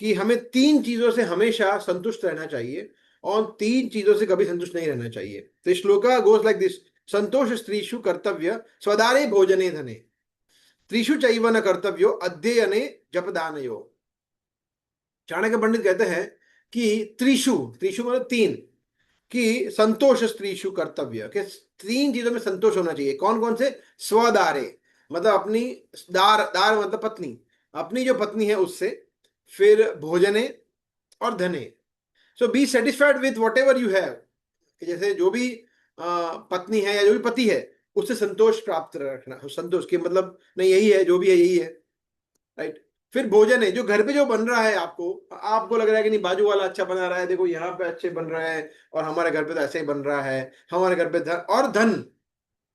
A: कि हमें तीन चीजों से हमेशा संतुष्ट रहना चाहिए और तीन चीजों से कभी संतुष्ट नहीं रहना चाहिए। तो श्लोका गोज लाइक दिस: संतोष स्त्रीषु कर्तव्य स्वदारे भोजने धने, त्रिषु चैव न कर्तव्यो अध्ययने जपदानयो। चाणक्य पंडित कहते हैं कि त्रिषु, त्रिषु मतलब तीन, कि संतोष स्त्रीषु कर्तव्य, कि तीन चीजों में संतोष होना चाहिए। कौन कौन से? स्वदारे मतलब अपनी, दार, दार मतलब पत्नी, अपनी जो पत्नी है उससे, फिर भोजने और धने। So be satisfied with whatever you have, जैसे जो भी पत्नी है या जो भी पति है उससे संतोष प्राप्त रखना। संतोष के मतलब नहीं, यही है जो भी है यही है, राइट। फिर भोजन है, जो घर पे जो बन रहा है, आपको आपको लग रहा है कि नहीं बाजू वाला अच्छा बना रहा है, देखो यहाँ पे अच्छे बन रहा है और हमारे घर पे तो ऐसे ही बन रहा है, हमारे घर पे धन और धन।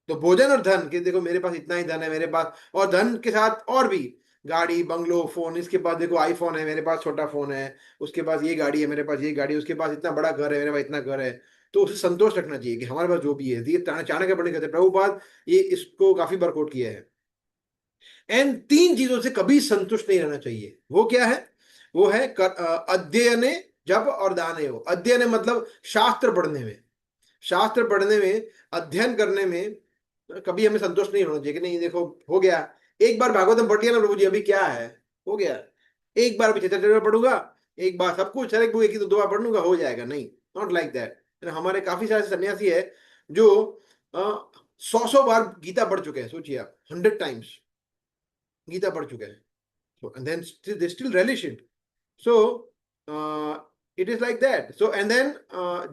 A: तो भोजन और धन, कि देखो मेरे पास इतना ही धन है मेरे पास, और धन के साथ और भी गाड़ी, बंगलो, फोन, इसके पास देखो आईफोन है, मेरे पास छोटा फोन है, उसके पास ये गाड़ी है, मेरे पास ये गाड़ी है, उसके पास इतना बड़ा घर है, मेरे पास इतना घर है। तो उसे संतोष रखना चाहिए कि हमारे पास जो भी है। ये चाणक्य पंडित कहते हैं, प्रभुपाद ये इसको काफी बार कोट किया है। एंड तीन चीजों से कभी संतुष्ट नहीं रहना चाहिए। वो क्या है? वो है अध्ययने, जप और दाने। हो अध्ययन मतलब शास्त्र पढ़ने में, शास्त्र पढ़ने में, अध्ययन करने में कभी हमें संतोष नहीं होना चाहिए कि नहीं देखो हो गया, एक बार भागवतम पढ़ लिया ना प्रभु जी, अभी क्या है, हो गया, एक बार अभी चैतन्य पढ़ूंगा, एक बार सब कुछ, एक बुक एक ही तो 2 बार पढ़ लूंगा, हो जाएगा। नहीं, नॉट लाइक दैट। हमारे काफी सारे सन्यासी है जो 100 बार गीता पढ़ चुके हैं, सोचिए आप, 100 टाइम्स गीता पढ़ चुके हैं, so and then they still relish it. So it is like that. So and then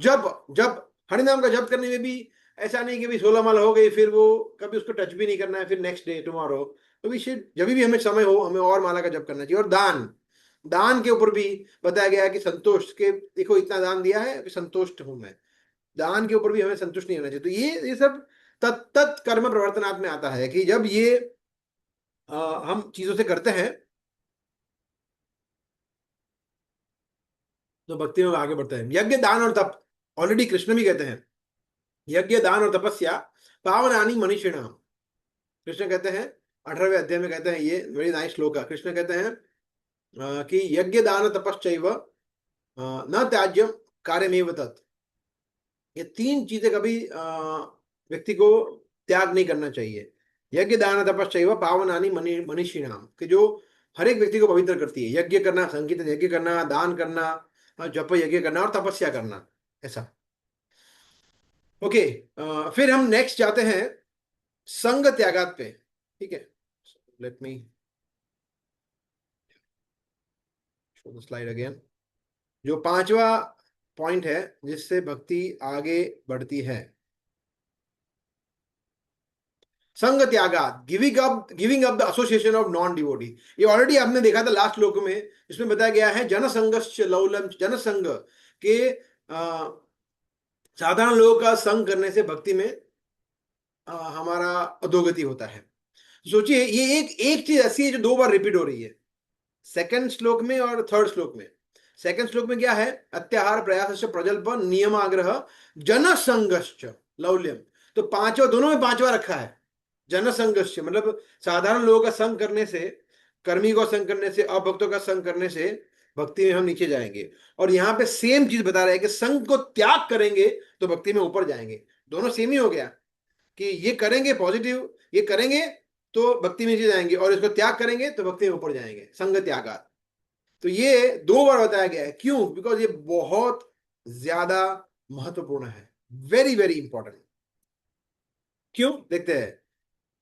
A: जब जब हरि नाम का जप करने में भी ऐसा नहीं कि भाई 16 माला हो गई फिर वो कभी उसको टच भी नहीं करना है, फिर नेक्स्ट डे टुमारो, तो वी शुड, जब भी हमें समय हो हमें और माला का जप करना चाहिए। और दान, दान के ऊपर भी बताया गया है कि संतोष के, देखो इतना दान दिया है, संतुष्ट हूं मैं, दान के ऊपर भी हमें संतुष्ट नहीं होना चाहिए। तो ये सब तत्त कर्म प्रवर्तनात् में आता है कि जब ये हम चीजों से करते हैं तो भक्ति में आगे बढ़ते हैं। यज्ञ, दान और तप, ऑलरेडी कृष्ण भी कहते हैं यज्ञ, दान और तपस्या पावनानि मनीषिणाम। कृष्ण कहते हैं 18वें अध्याय में, कहते हैं, ये वेरी नाइस श्लोक है। कृष्ण कहते हैं कि यज्ञ दान तपश्चैव न त्याज्यम कार्यमेव तत्। ये तीन चीजें कभी व्यक्ति को त्याग नहीं करना चाहिए। यज्ञ दान तपश्चैव पावनानि मनीषिणाम, कि जो हर एक व्यक्ति को पवित्र करती है। यज्ञ करना, संकीर्तन यज्ञ करना, दान करना, जप यज्ञ करना और तपस्या करना, ऐसा। ओके, फिर हम नेक्स्ट जाते हैं संग त्यागात पे। ठीक है, let me show the slide again. जो पांचवा पॉइंट है जिससे भक्ति आगे बढ़ती है, संग त्यागात, giving up the association of non devotee. ये ऑलरेडी आपने देखा था लास्ट श्लोक में, इसमें बताया गया है जनसंगश्च लौलम, जनसंग के साधारण लोगों का संग करने से भक्ति में हमारा अधोगति होता है। सोचिए, ये एक चीज ऐसी है जो 2 बार रिपीट हो रही है, सेकंड श्लोक में और थर्ड श्लोक में। सेकंड श्लोक में क्या है? अत्याहार प्रयास प्रजल्प नियमाग्रह जनसंगश्च लौल्यम। तो पांचवा, दोनों में पांचवा रखा है। जनसंगश्च मतलब साधारण लोगों का संग करने से, कर्मी को संग करने से, अभक्तों का संग करने से भक्ति में हम नीचे जाएंगे। और यहाँ पे सेम चीज बता रहे हैं कि संग को त्याग करेंगे तो भक्ति में ऊपर जाएंगे। दोनों सेम ही हो गया कि ये करेंगे पॉजिटिव, ये करेंगे तो भक्ति में नीचे जाएंगे, और इसको त्याग करेंगे तो भक्ति में ऊपर जाएंगे, संग त्यागात। तो ये 2 बार बताया गया है। क्यों? बिकॉज ये बहुत ज्यादा महत्वपूर्ण है, वेरी वेरी इंपॉर्टेंट। क्यों? देखते हैं।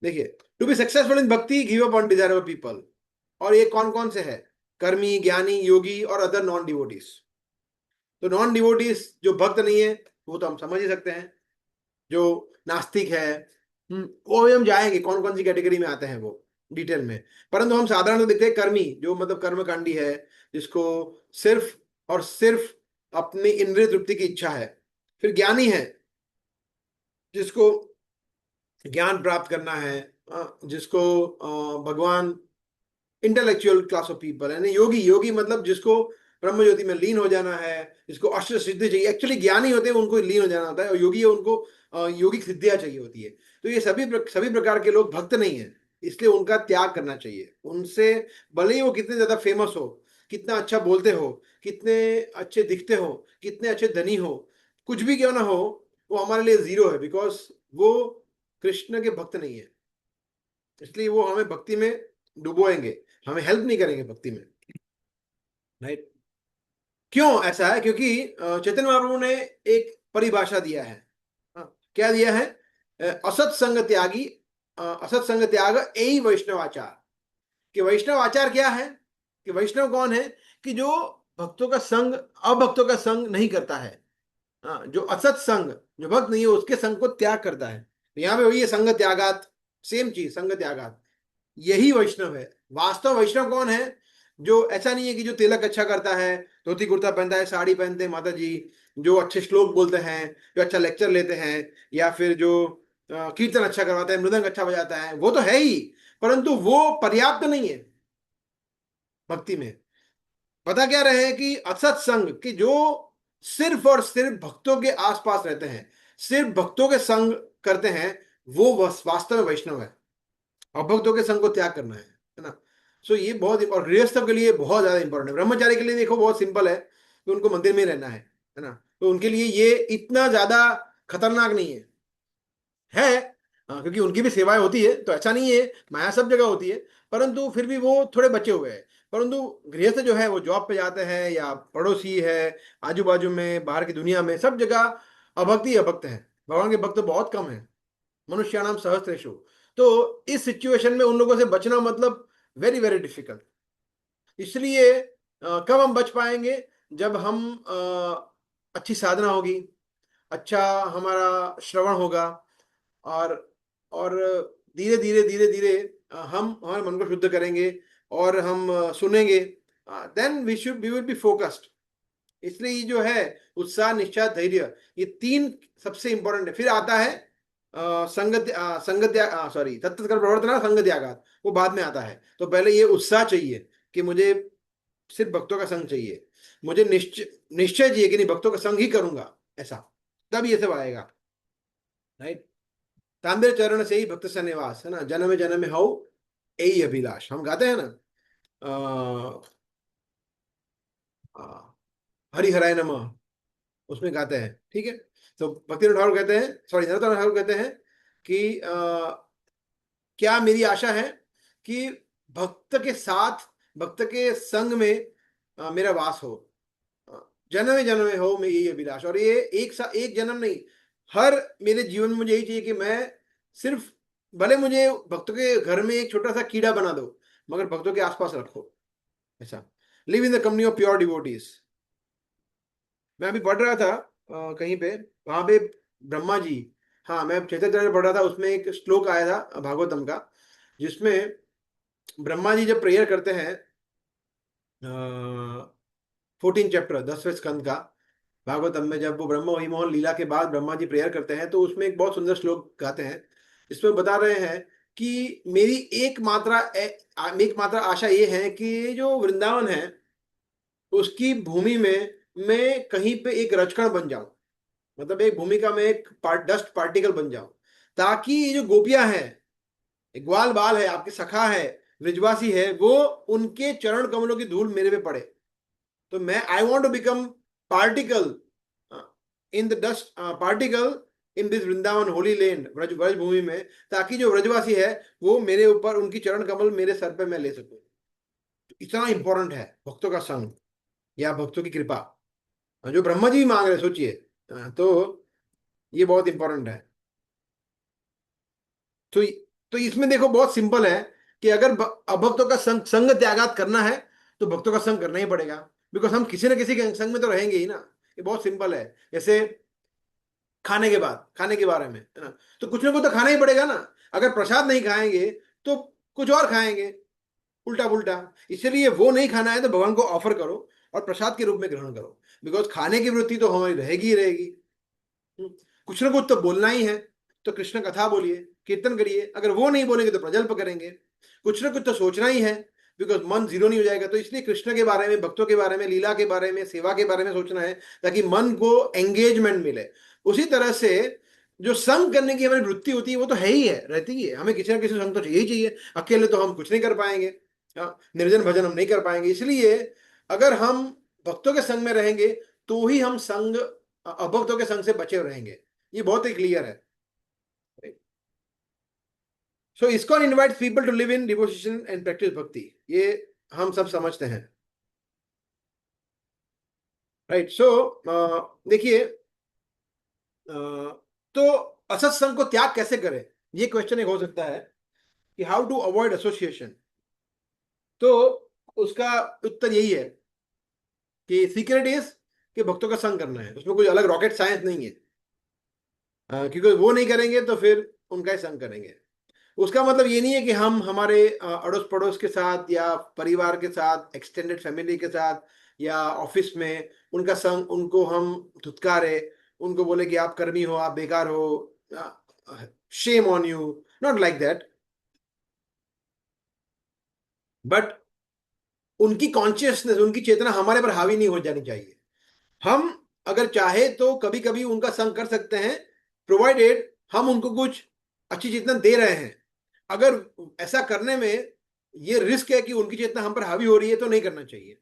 A: देखिए, टू बी सक्सेसफुल इन भक्ति give up on desirable people. और ये कौन कौन से है? कर्मी, ज्ञानी, योगी और अदर नॉन डिवोटीज। तो नॉन डिवोटीज जो भक्त नहीं है वो तो हम समझ ही सकते हैं, जो नास्तिक है। वो भी हम जाएंगे कौन कौन सी कैटेगरी में आते हैं वो डिटेल में। परंतु हम साधारण देखते हैं कर्मी, जो मतलब कर्मकांडी है, जिसको सिर्फ और सिर्फ अपनी इंद्रिय तृप्ति की इच्छा है। फिर ज्ञानी है, जिसको ज्ञान प्राप्त करना है, जिसको भगवान, इंटेलेक्चुअल क्लास ऑफ पीपल। यानी योगी, योगी मतलब जिसको ब्रह्म ज्योति में लीन हो जाना है, जिसको अष्ट सिद्धि चाहिए। एक्चुअली ज्ञानी होते हैं उनको लीन हो जाना होता है, और योगी है उनको योगिक सिद्धियां चाहिए होती है। तो ये सभी प्रकार के लोग भक्त नहीं है, इसलिए उनका त्याग करना चाहिए। उनसे भले ही वो कितने ज्यादा फेमस हो, कितना अच्छा बोलते हो, कितने अच्छे दिखते हो, कितने अच्छे धनी हो, कुछ भी क्यों ना हो, वो हमारे लिए जीरो है, बिकॉज वो कृष्ण के भक्त नहीं है। इसलिए वो हमें भक्ति में डुबोएंगे, हमें हेल्प नहीं करेंगे भक्ति में। राइट? क्यों ऐसा है? क्योंकि चैतन्य महाप्रभु ने एक परिभाषा दिया है। क्या दिया है? असत संग त्यागी, असत संग त्याग यही वैष्णवाचार। कि वैष्णव आचार क्या है? कि वैष्णव कौन है? कि जो भक्तों का संग, अभक्तों का संग नहीं करता है। जो असत संग, जो भक्त नहीं है उसके संग को त्याग करता है। तो यहाँ पे वही है, संग त्यागात, सेम चीज, संग त्यागात। यही वैष्णव है। वास्तव वैष्णव कौन है? जो ऐसा नहीं है कि जो तिलक अच्छा करता है, धोती कुर्ता पहनता है, साड़ी पहनते हैं माता जी, जो अच्छे श्लोक बोलते हैं, जो अच्छा लेक्चर लेते हैं, या फिर जो कीर्तन अच्छा करवाता है, मृदंग अच्छा बजाता है, वो तो है ही। परंतु वो पर्याप्त नहीं है भक्ति में। बता क्या रहे हैं कि असत संग, कि जो सिर्फ और सिर्फ भक्तों के आसपास रहते हैं, सिर्फ भक्तों के संग करते हैं, वो वास्तव में वैष्णव है। अभक्तों के संग को त्याग करना है ना। सो ये बहुत, और गृहस्थों के लिए बहुत ज्यादा इंपॉर्टेंट है। ब्रह्मचारी के लिए देखो बहुत सिंपल है कि उनको मंदिर में रहना है ना। तो उनके लिए ये इतना ज्यादा खतरनाक नहीं है। क्योंकि उनकी भी सेवाएं होती है, तो ऐसा नहीं है, माया सब जगह होती है, परंतु फिर भी वो थोड़े बचे हुए हैं। परंतु गृहस्थ जो है वो जॉब पे जाते हैं, या पड़ोसी है, आजू बाजू में, बाहर की दुनिया में, सब जगह अभक्त ही अभक्त है। भगवान के भक्त तो बहुत कम है, मनुष्याणाम सहस्रेषु। तो इस सिचुएशन में उन लोगों से बचना मतलब वेरी वेरी डिफिकल्ट। इसलिए कब हम बच पाएंगे? जब हम अच्छी साधना होगी, अच्छा हमारा श्रवण होगा, और और धीरे धीरे धीरे धीरे हम हमारे मन को शुद्ध करेंगे, और हम सुनेंगे, then we will be focused. इसलिए ये जो है उत्साह, निश्चय, धैर्य, ये तीन सबसे इंपॉर्टेंट है। फिर आता है संगत सॉरी तत्त कर्म प्रवर्तना संग त्यागात, वो बाद में आता है। तो पहले ये उत्साह चाहिए कि मुझे सिर्फ भक्तों का संग चाहिए, मुझे निश्चय निश्चय चाहिए कि नहीं भक्तों का संग ही करूंगा, ऐसा, तब ये सब आएगा। राइट? तांबे चरण से ही भक्त से निवास, है ना, जन्म जन्म हो यही अभिलाष, हम गाते हैं ना। हरि हराय नमः, उसमें गाते हैं। ठीक है? तो भक्ति ठाकुर कहते हैं, सॉरी नरोत्तम ठाकुर कहते हैं कि क्या मेरी आशा है कि भक्त के साथ, भक्त के संग में मेरा वास हो, जन्म जन्म हो मैं यही अभिलाष। और ये एक जन्म नहीं, हर मेरे जीवन में मुझे यही चाहिए कि मैं सिर्फ, भले मुझे भक्तों के घर में एक छोटा सा कीड़ा बना दो, मगर भक्तों के आसपास रखो, ऐसा। Live in the company of pure devotees. मैं अभी पढ़ रहा था कहीं पे, वहां पे ब्रह्मा जी, हाँ मैं चैतन्य पढ़ रहा था, उसमें एक श्लोक आया था भागवतम का, जिसमें ब्रह्मा जी जब प्रेयर करते हैं, 14 चैप्टर 10वें स्कंद का भागवतम में, जब वो ब्रह्म वही मोहन लीला के बाद ब्रह्मा जी प्रेयर करते हैं, तो उसमें एक बहुत सुंदर श्लोक गाते हैं। इसमें बता रहे हैं कि मेरी एकमात्र आशा ये है कि जो वृंदावन है उसकी भूमि में मैं कहीं पे एक रजकण बन जाऊं, मतलब एक भूमिका में एक डस्ट पार्टिकल बन जाऊं, ताकि ये जो गोपियां हैं, एक ग्वाल बाल है, आपके सखा है, ब्रिजवासी है, वो उनके चरण कमलों की धूल मेरे पे पड़े। तो मैं I want to become particle in the dust, particle in this Vrindavan holy land, Vraj Vraj Bhumi में, ताकि जो व्रजवासी है वो मेरे ऊपर, उनकी चरण कमल मेरे सर पे मैं ले सकूं। इतना इंपॉर्टेंट है भक्तों का संग या भक्तों की कृपा, जो ब्रह्मा जी भी मांग रहे हैं, सोचिए। तो ये बहुत इंपॉर्टेंट है। तो तो इसमें देखो बहुत सिंपल है कि अगर अभक्तों का संग त्यागात करना है तो भक्तों का संग करना ही पड़ेगा, बिकॉज हम किसी न किसी के संग में तो रहेंगे ही ना। ये बहुत सिंपल है। जैसे खाने के बाद, खाने के बारे में है ना, तो कुछ ना कुछ तो खाना ही पड़ेगा ना। अगर प्रसाद नहीं खाएंगे तो कुछ और खाएंगे, उल्टा पुल्टा। इसलिए वो नहीं खाना है तो भगवान को ऑफर करो और प्रसाद के रूप में ग्रहण करो, बिकॉज खाने की वृत्ति तो हमारी रहेगी ही रहेगी। कुछ ना कुछ तो बोलना ही है, तो कृष्ण कथा बोलिए, कीर्तन करिए। अगर वो नहीं बोलेंगे तो प्रजल्प करेंगे। कुछ ना कुछ तो सोचना ही है, बिकॉज मन जीरो नहीं हो जाएगा। तो इसलिए कृष्ण के बारे में, भक्तों के बारे में, लीला के बारे में, सेवा के बारे में सोचना है, ताकि मन को एंगेजमेंट मिले। उसी तरह से जो संग करने की हमारी वृत्ति होती है वो तो है ही है, रहती ही है। हमें किसी ना किसी संग तो चाहिए ही चाहिए। अकेले तो हम कुछ नहीं कर पाएंगे। निर्जन भजन हम नहीं कर पाएंगे। इसलिए अगर हम भक्तों के संग में रहेंगे तो ही हम संग, अभक्तों के संग से बचे रहेंगे। ये बहुत ही क्लियर है। So ISKCON invites people to live in devotion and practice bhakti, ये हम सब समझते हैं। राइट। सो देखिए, तो असत्संग को त्याग कैसे करें, ये क्वेश्चन एक हो सकता है कि हाउ टू अवॉइड एसोसिएशन। तो उसका उत्तर यही है कि सीक्रेट इज कि भक्तों का संग करना है। उसमें कोई अलग रॉकेट साइंस नहीं है। क्योंकि वो नहीं करेंगे तो फिर उनका ही संग करेंगे। उसका मतलब ये नहीं है कि हम हमारे अड़ोस पड़ोस के साथ या परिवार के साथ, एक्सटेंडेड फैमिली के साथ या ऑफिस में उनका संग, उनको हम धुतकारे, उनको बोले कि आप कर्मी हो, आप बेकार हो, shame on you, not like that. But उनकी कॉन्शियसनेस, उनकी चेतना हमारे पर हावी नहीं हो जानी चाहिए। हम अगर चाहे तो कभी कभी उनका संग कर सकते हैं, प्रोवाइडेड हम उनको कुछ अच्छी चेतना दे रहे हैं। अगर ऐसा करने में ये रिस्क है कि उनकी चेतना हम पर हावी हो रही है तो नहीं करना चाहिए।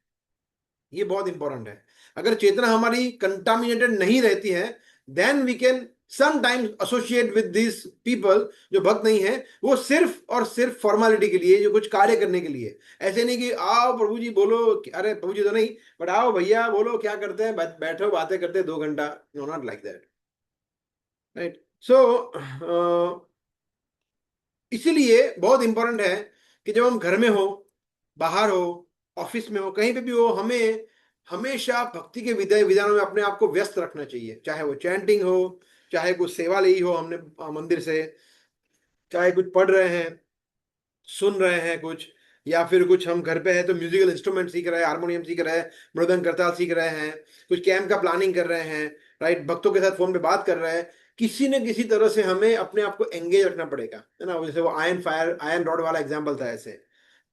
A: ये बहुत इंपॉर्टेंट है। अगर चेतना हमारी कंटामिनेटेड नहीं रहती है, then we can sometimes associate with this people जो भक्त नहीं है, वो सिर्फ और सिर्फ फॉर्मेलिटी के लिए, जो कुछ कार्य करने के लिए। ऐसे नहीं कि आओ प्रभु जी बोलो, अरे प्रभु जी तो नहीं, बट आओ भैया बोलो क्या करते हैं, बैठो बातें करते 2 घंटा। No, not like that. Right. So इसीलिए बहुत इंपॉर्टेंट है कि जब हम घर में हो, बाहर हो, ऑफिस में हो, कहीं पे भी हो, हमें हमेशा भक्ति के विधानों में अपने आप को व्यस्त रखना चाहिए। चाहे वो चैंटिंग हो, चाहे कुछ सेवा ली हो हमने मंदिर से, चाहे कुछ पढ़ रहे हैं, सुन रहे हैं कुछ, या फिर कुछ हम घर पे हैं तो म्यूजिकल इंस्ट्रूमेंट सीख रहे हैं, हारमोनियम सीख रहे हैं, मृदंग करताल सीख रहे हैं, कुछ कैंप का प्लानिंग कर रहे हैं, राइट, भक्तों के साथ फोन पे बात कर रहे हैं। किसी न किसी तरह से हमें अपने आप को एंगेज रखना पड़ेगा, है ना। जैसे वो आयन फायर, आयन रॉड वाला एग्जाम्पल था, ऐसे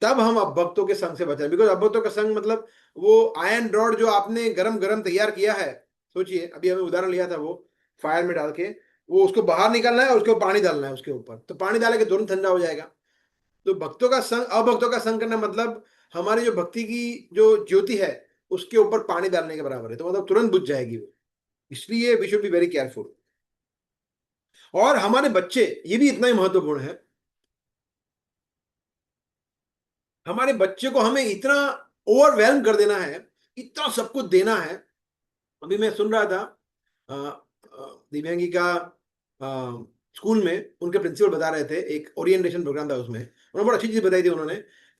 A: तब हम अभक्तों के संग से बचें। बिकॉज अभक्तों का संग मतलब वो आयन रॉड जो आपने गरम गरम तैयार किया है, सोचिए, अभी हमें उदाहरण लिया था, वो फायर में डाल के वो उसको बाहर निकालना है और उसके ऊपर पानी डालना है, उसके ऊपर तो पानी डाले के तुरंत ठंडा हो जाएगा। तो भक्तों का संग, अभक्तों का संग करना मतलब हमारी जो भक्ति की जो ज्योति है उसके ऊपर पानी डालने के बराबर है, तो मतलब तुरंत बुझ जाएगी वो। इसलिए we should be very careful. और हमारे बच्चे, ये भी इतना ही महत्वपूर्ण है, हमारे बच्चे को हमें इतना ओवरवेलम कर देना है, इतना सब कुछ देना है। अभी मैं सुन रहा था दिव्यांगी का स्कूल में उनके प्रिंसिपल बता रहे थे, एक ओरिएंटेशन प्रोग्राम था, उसमें उन्होंने बहुत अच्छी चीज बताई थी। उन्होंने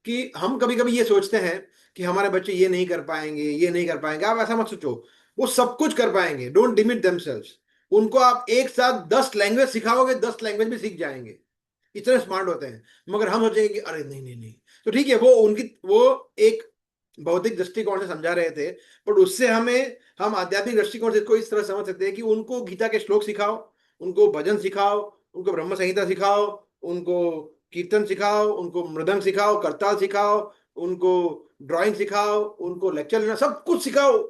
A: कि हम कभी कभी ये सोचते हैं कि हमारे बच्चे ये नहीं कर पाएंगे, ये नहीं कर पाएंगे। आप ऐसा मत सोचो, वो सब कुछ कर पाएंगे। Don't demat themselves. उनको आप एक साथ 10 लैंग्वेज सिखाओगे, 10 लैंग्वेज भी सीख जाएंगे, इतने स्मार्ट होते हैं। मगर हम सोचेंगे कि अरे नहीं नहीं नहीं, तो ठीक है, वो उनकी वो एक बौद्धिक दृष्टिकोण से समझा रहे थे, बट उससे हम आध्यात्मिक दृष्टिकोण से इसको इस तरह समझ सकते हैं कि उनको गीता के श्लोक सिखाओ, उनको भजन सिखाओ, उनको ब्रह्म संहिता सिखाओ, उनको कीर्तन सिखाओ, उनको मृदंग सिखाओ, करताल सिखाओ, उनको ड्राइंग सिखाओ, उनको लेक्चर लेना, सब कुछ सिखाओ।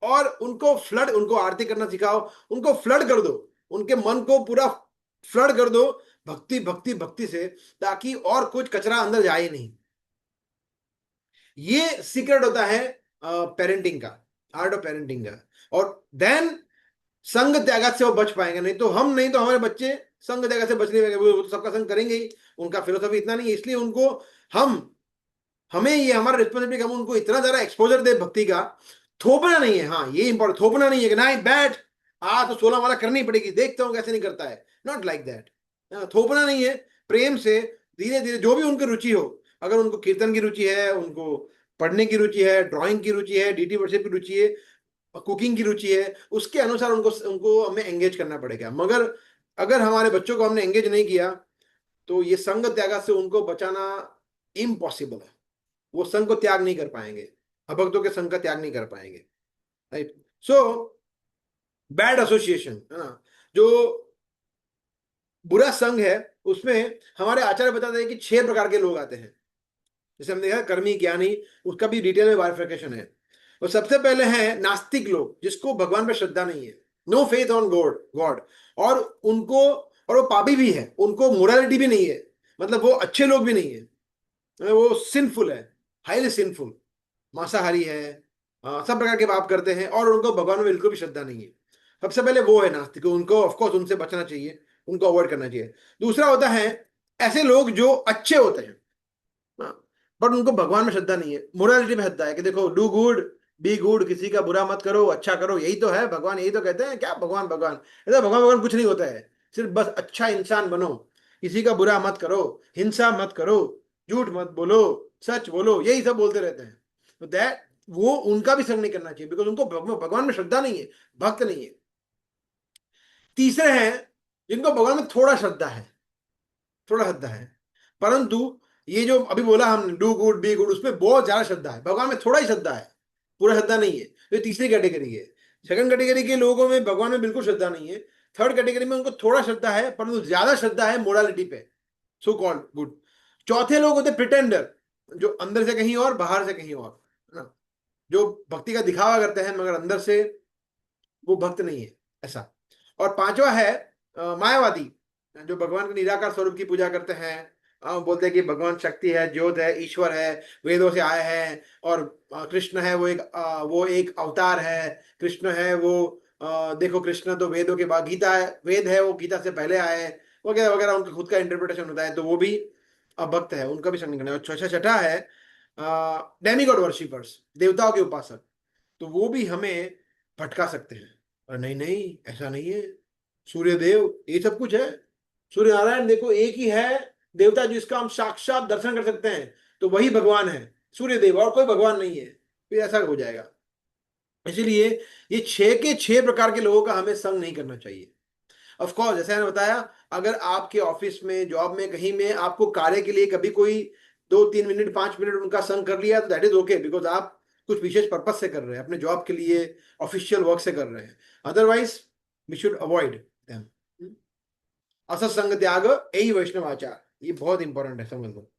A: और उनको फ्लड, उनको आरती करना सिखाओ, उनको फ्लड कर दो, उनके मन को पूरा फ्लड कर दो भक्ति भक्ति भक्ति से, ताकि और कुछ कचरा अंदर जाए नहीं। ये सीक्रेट होता है पेरेंटिंग का, आर्ट ऑफ पेरेंटिंग का। और देन संग त्याग से वो बच पाएंगे। नहीं तो हमारे बच्चे संग त्याग से बच नहीं पाएंगे, वो तो सबका संग करेंगे ही। उनका फिलोसफी इतना नहीं है, इसलिए उनको हमें ये हमारा रिस्पॉन्सिबिलिटी, हम उनको इतना ज्यादा एक्सपोजर दे भक्ति का। थोपना नहीं है, हाँ ये इंपॉर्टेंट, थोपना नहीं है कि नहीं बैठ, तो 16 माला करनी पड़ेगी, देखता हूं कैसे नहीं करता है, नॉट लाइक दैट। थोपना नहीं है, प्रेम से धीरे धीरे जो भी उनकी रुचि हो, अगर उनको कीर्तन की रुचि है, उनको पढ़ने की रुचि है, ड्राइंग की रुचि है, डीटी वर्शिप की रुचि है, कुकिंग की रुचि है, उसके अनुसार उनको उनको हमें एंगेज करना पड़ेगा। मगर अगर हमारे बच्चों को हमने एंगेज नहीं किया तो ये संग त्याग से उनको बचाना इम्पॉसिबल है। वो संघ को त्याग नहीं कर पाएंगे, अभक्तों के संघ का त्याग नहीं कर पाएंगे, राइट। सो बैड एसोसिएशन है ना, जो बुरा संघ है, उसमें हमारे आचार्य बताते हैं कि 6 प्रकार के लोग आते हैं। जैसे हमने देखा कर्मी ज्ञानी, उसका भी डिटेल में बाइफरकेशन है। और सबसे पहले हैं नास्तिक लोग, जिसको भगवान पर श्रद्धा नहीं है, नो फेथ ऑन गॉड। और उनको, और वो पापी भी है, उनको मोरालिटी भी नहीं है, मतलब वो अच्छे लोग भी नहीं है, वो सिंफुल है, हाईली सिंफुल, मांसाहारी है, सब प्रकार के पाप करते हैं, और उनको भगवान में बिल्कुल भी श्रद्धा नहीं है। सबसे पहले वो है नास्तिक, उनको ऑफकोर्स उनसे बचना चाहिए, उनको अवॉइड करना चाहिए। दूसरा होता है ऐसे लोग जो अच्छे होते हैं, बट उनको भगवान में श्रद्धा नहीं है, मोरालिटी में श्रद्धा है कि देखो डू गुड बी गुड, किसी का बुरा मत करो, अच्छा करो, यही तो है भगवान, यही तो कहते हैं। क्या भगवान भगवान, ऐसा भगवान भगवान कुछ नहीं होता है, सिर्फ बस अच्छा इंसान बनो, किसी का बुरा मत करो, हिंसा मत करो, झूठ मत बोलो, सच बोलो, यही सब बोलते रहते हैं। तो दैट वो उनका भी संग नहीं करना चाहिए, बिकॉज उनको भगवान में श्रद्धा नहीं है, भक्त नहीं है। तीसरे हैं जिनको भगवान में थोड़ा श्रद्धा है, थोड़ा श्रद्धा है, परंतु ये जो अभी बोला हमने डू गुड बी गुड, उसमें बहुत ज्यादा श्रद्धा है, भगवान में थोड़ा ही श्रद्धा है, पूरा श्रद्धा नहीं है। तो ये तीसरी कैटेगरी है। सेकंड कैटेगरी के लोगों में भगवान में बिल्कुल श्रद्धा नहीं है। थर्ड कैटेगरी में उनको थोड़ा श्रद्धा है, परंतु ज्यादा श्रद्धा है मोरालिटी पे, सो कॉल्ड गुड। चौथे लोग होते प्रिटेंडर, जो अंदर से कहीं और बाहर से कहीं और, है ना, जो भक्ति का दिखावा करते हैं मगर अंदर से वो भक्त नहीं है, ऐसा। और पांचवा है मायावादी, जो भगवान के निराकार स्वरूप की पूजा करते हैं, बोलते हैं कि भगवान शक्ति है, ज्योत है, ईश्वर है, वेदों से आए हैं, और कृष्ण है वो एक अवतार है, कृष्ण है वो, देखो कृष्ण तो वेदों के बाद, गीता है, वेद है वो गीता से पहले आए हैं, वगैरह वगैरह, उनका खुद का इंटरप्रिटेशन होता है, तो वो भी अभक्त है, उनका भी संग नहीं करना है। और छठा है डेमीगॉड वर्शिपर्स, देवताओं के उपासक, तो वो भी हमें भटका सकते हैं। और नहीं नहीं, ऐसा नहीं है, सूर्य देव ये सब कुछ है, सूर्य नारायण देखो एक ही है देवता जिसका हम साक्षात दर्शन कर सकते हैं, तो वही भगवान है, सूर्य देव, और कोई भगवान नहीं है, फिर ऐसा हो जाएगा। इसीलिए ये 6 के 6 प्रकार के लोगों का हमें संग नहीं करना चाहिए। ऑफ कोर्स जैसे मैंने बताया, अगर आपके ऑफिस में, जॉब में, कहीं में आपको कार्य के लिए कभी कोई 2-3 मिनट 5 मिनट उनका संग कर लिया तो दैट इज ओके, बिकॉज आप कुछ विशेष पर्पज से कर रहे हैं, अपने जॉब के लिए, ऑफिशियल वर्क से कर रहे हैं। Otherwise we should avoid them. असत्संग त्याग यही वैष्णवाचार, ये बहुत इंपॉर्टेंट है, समझ लो।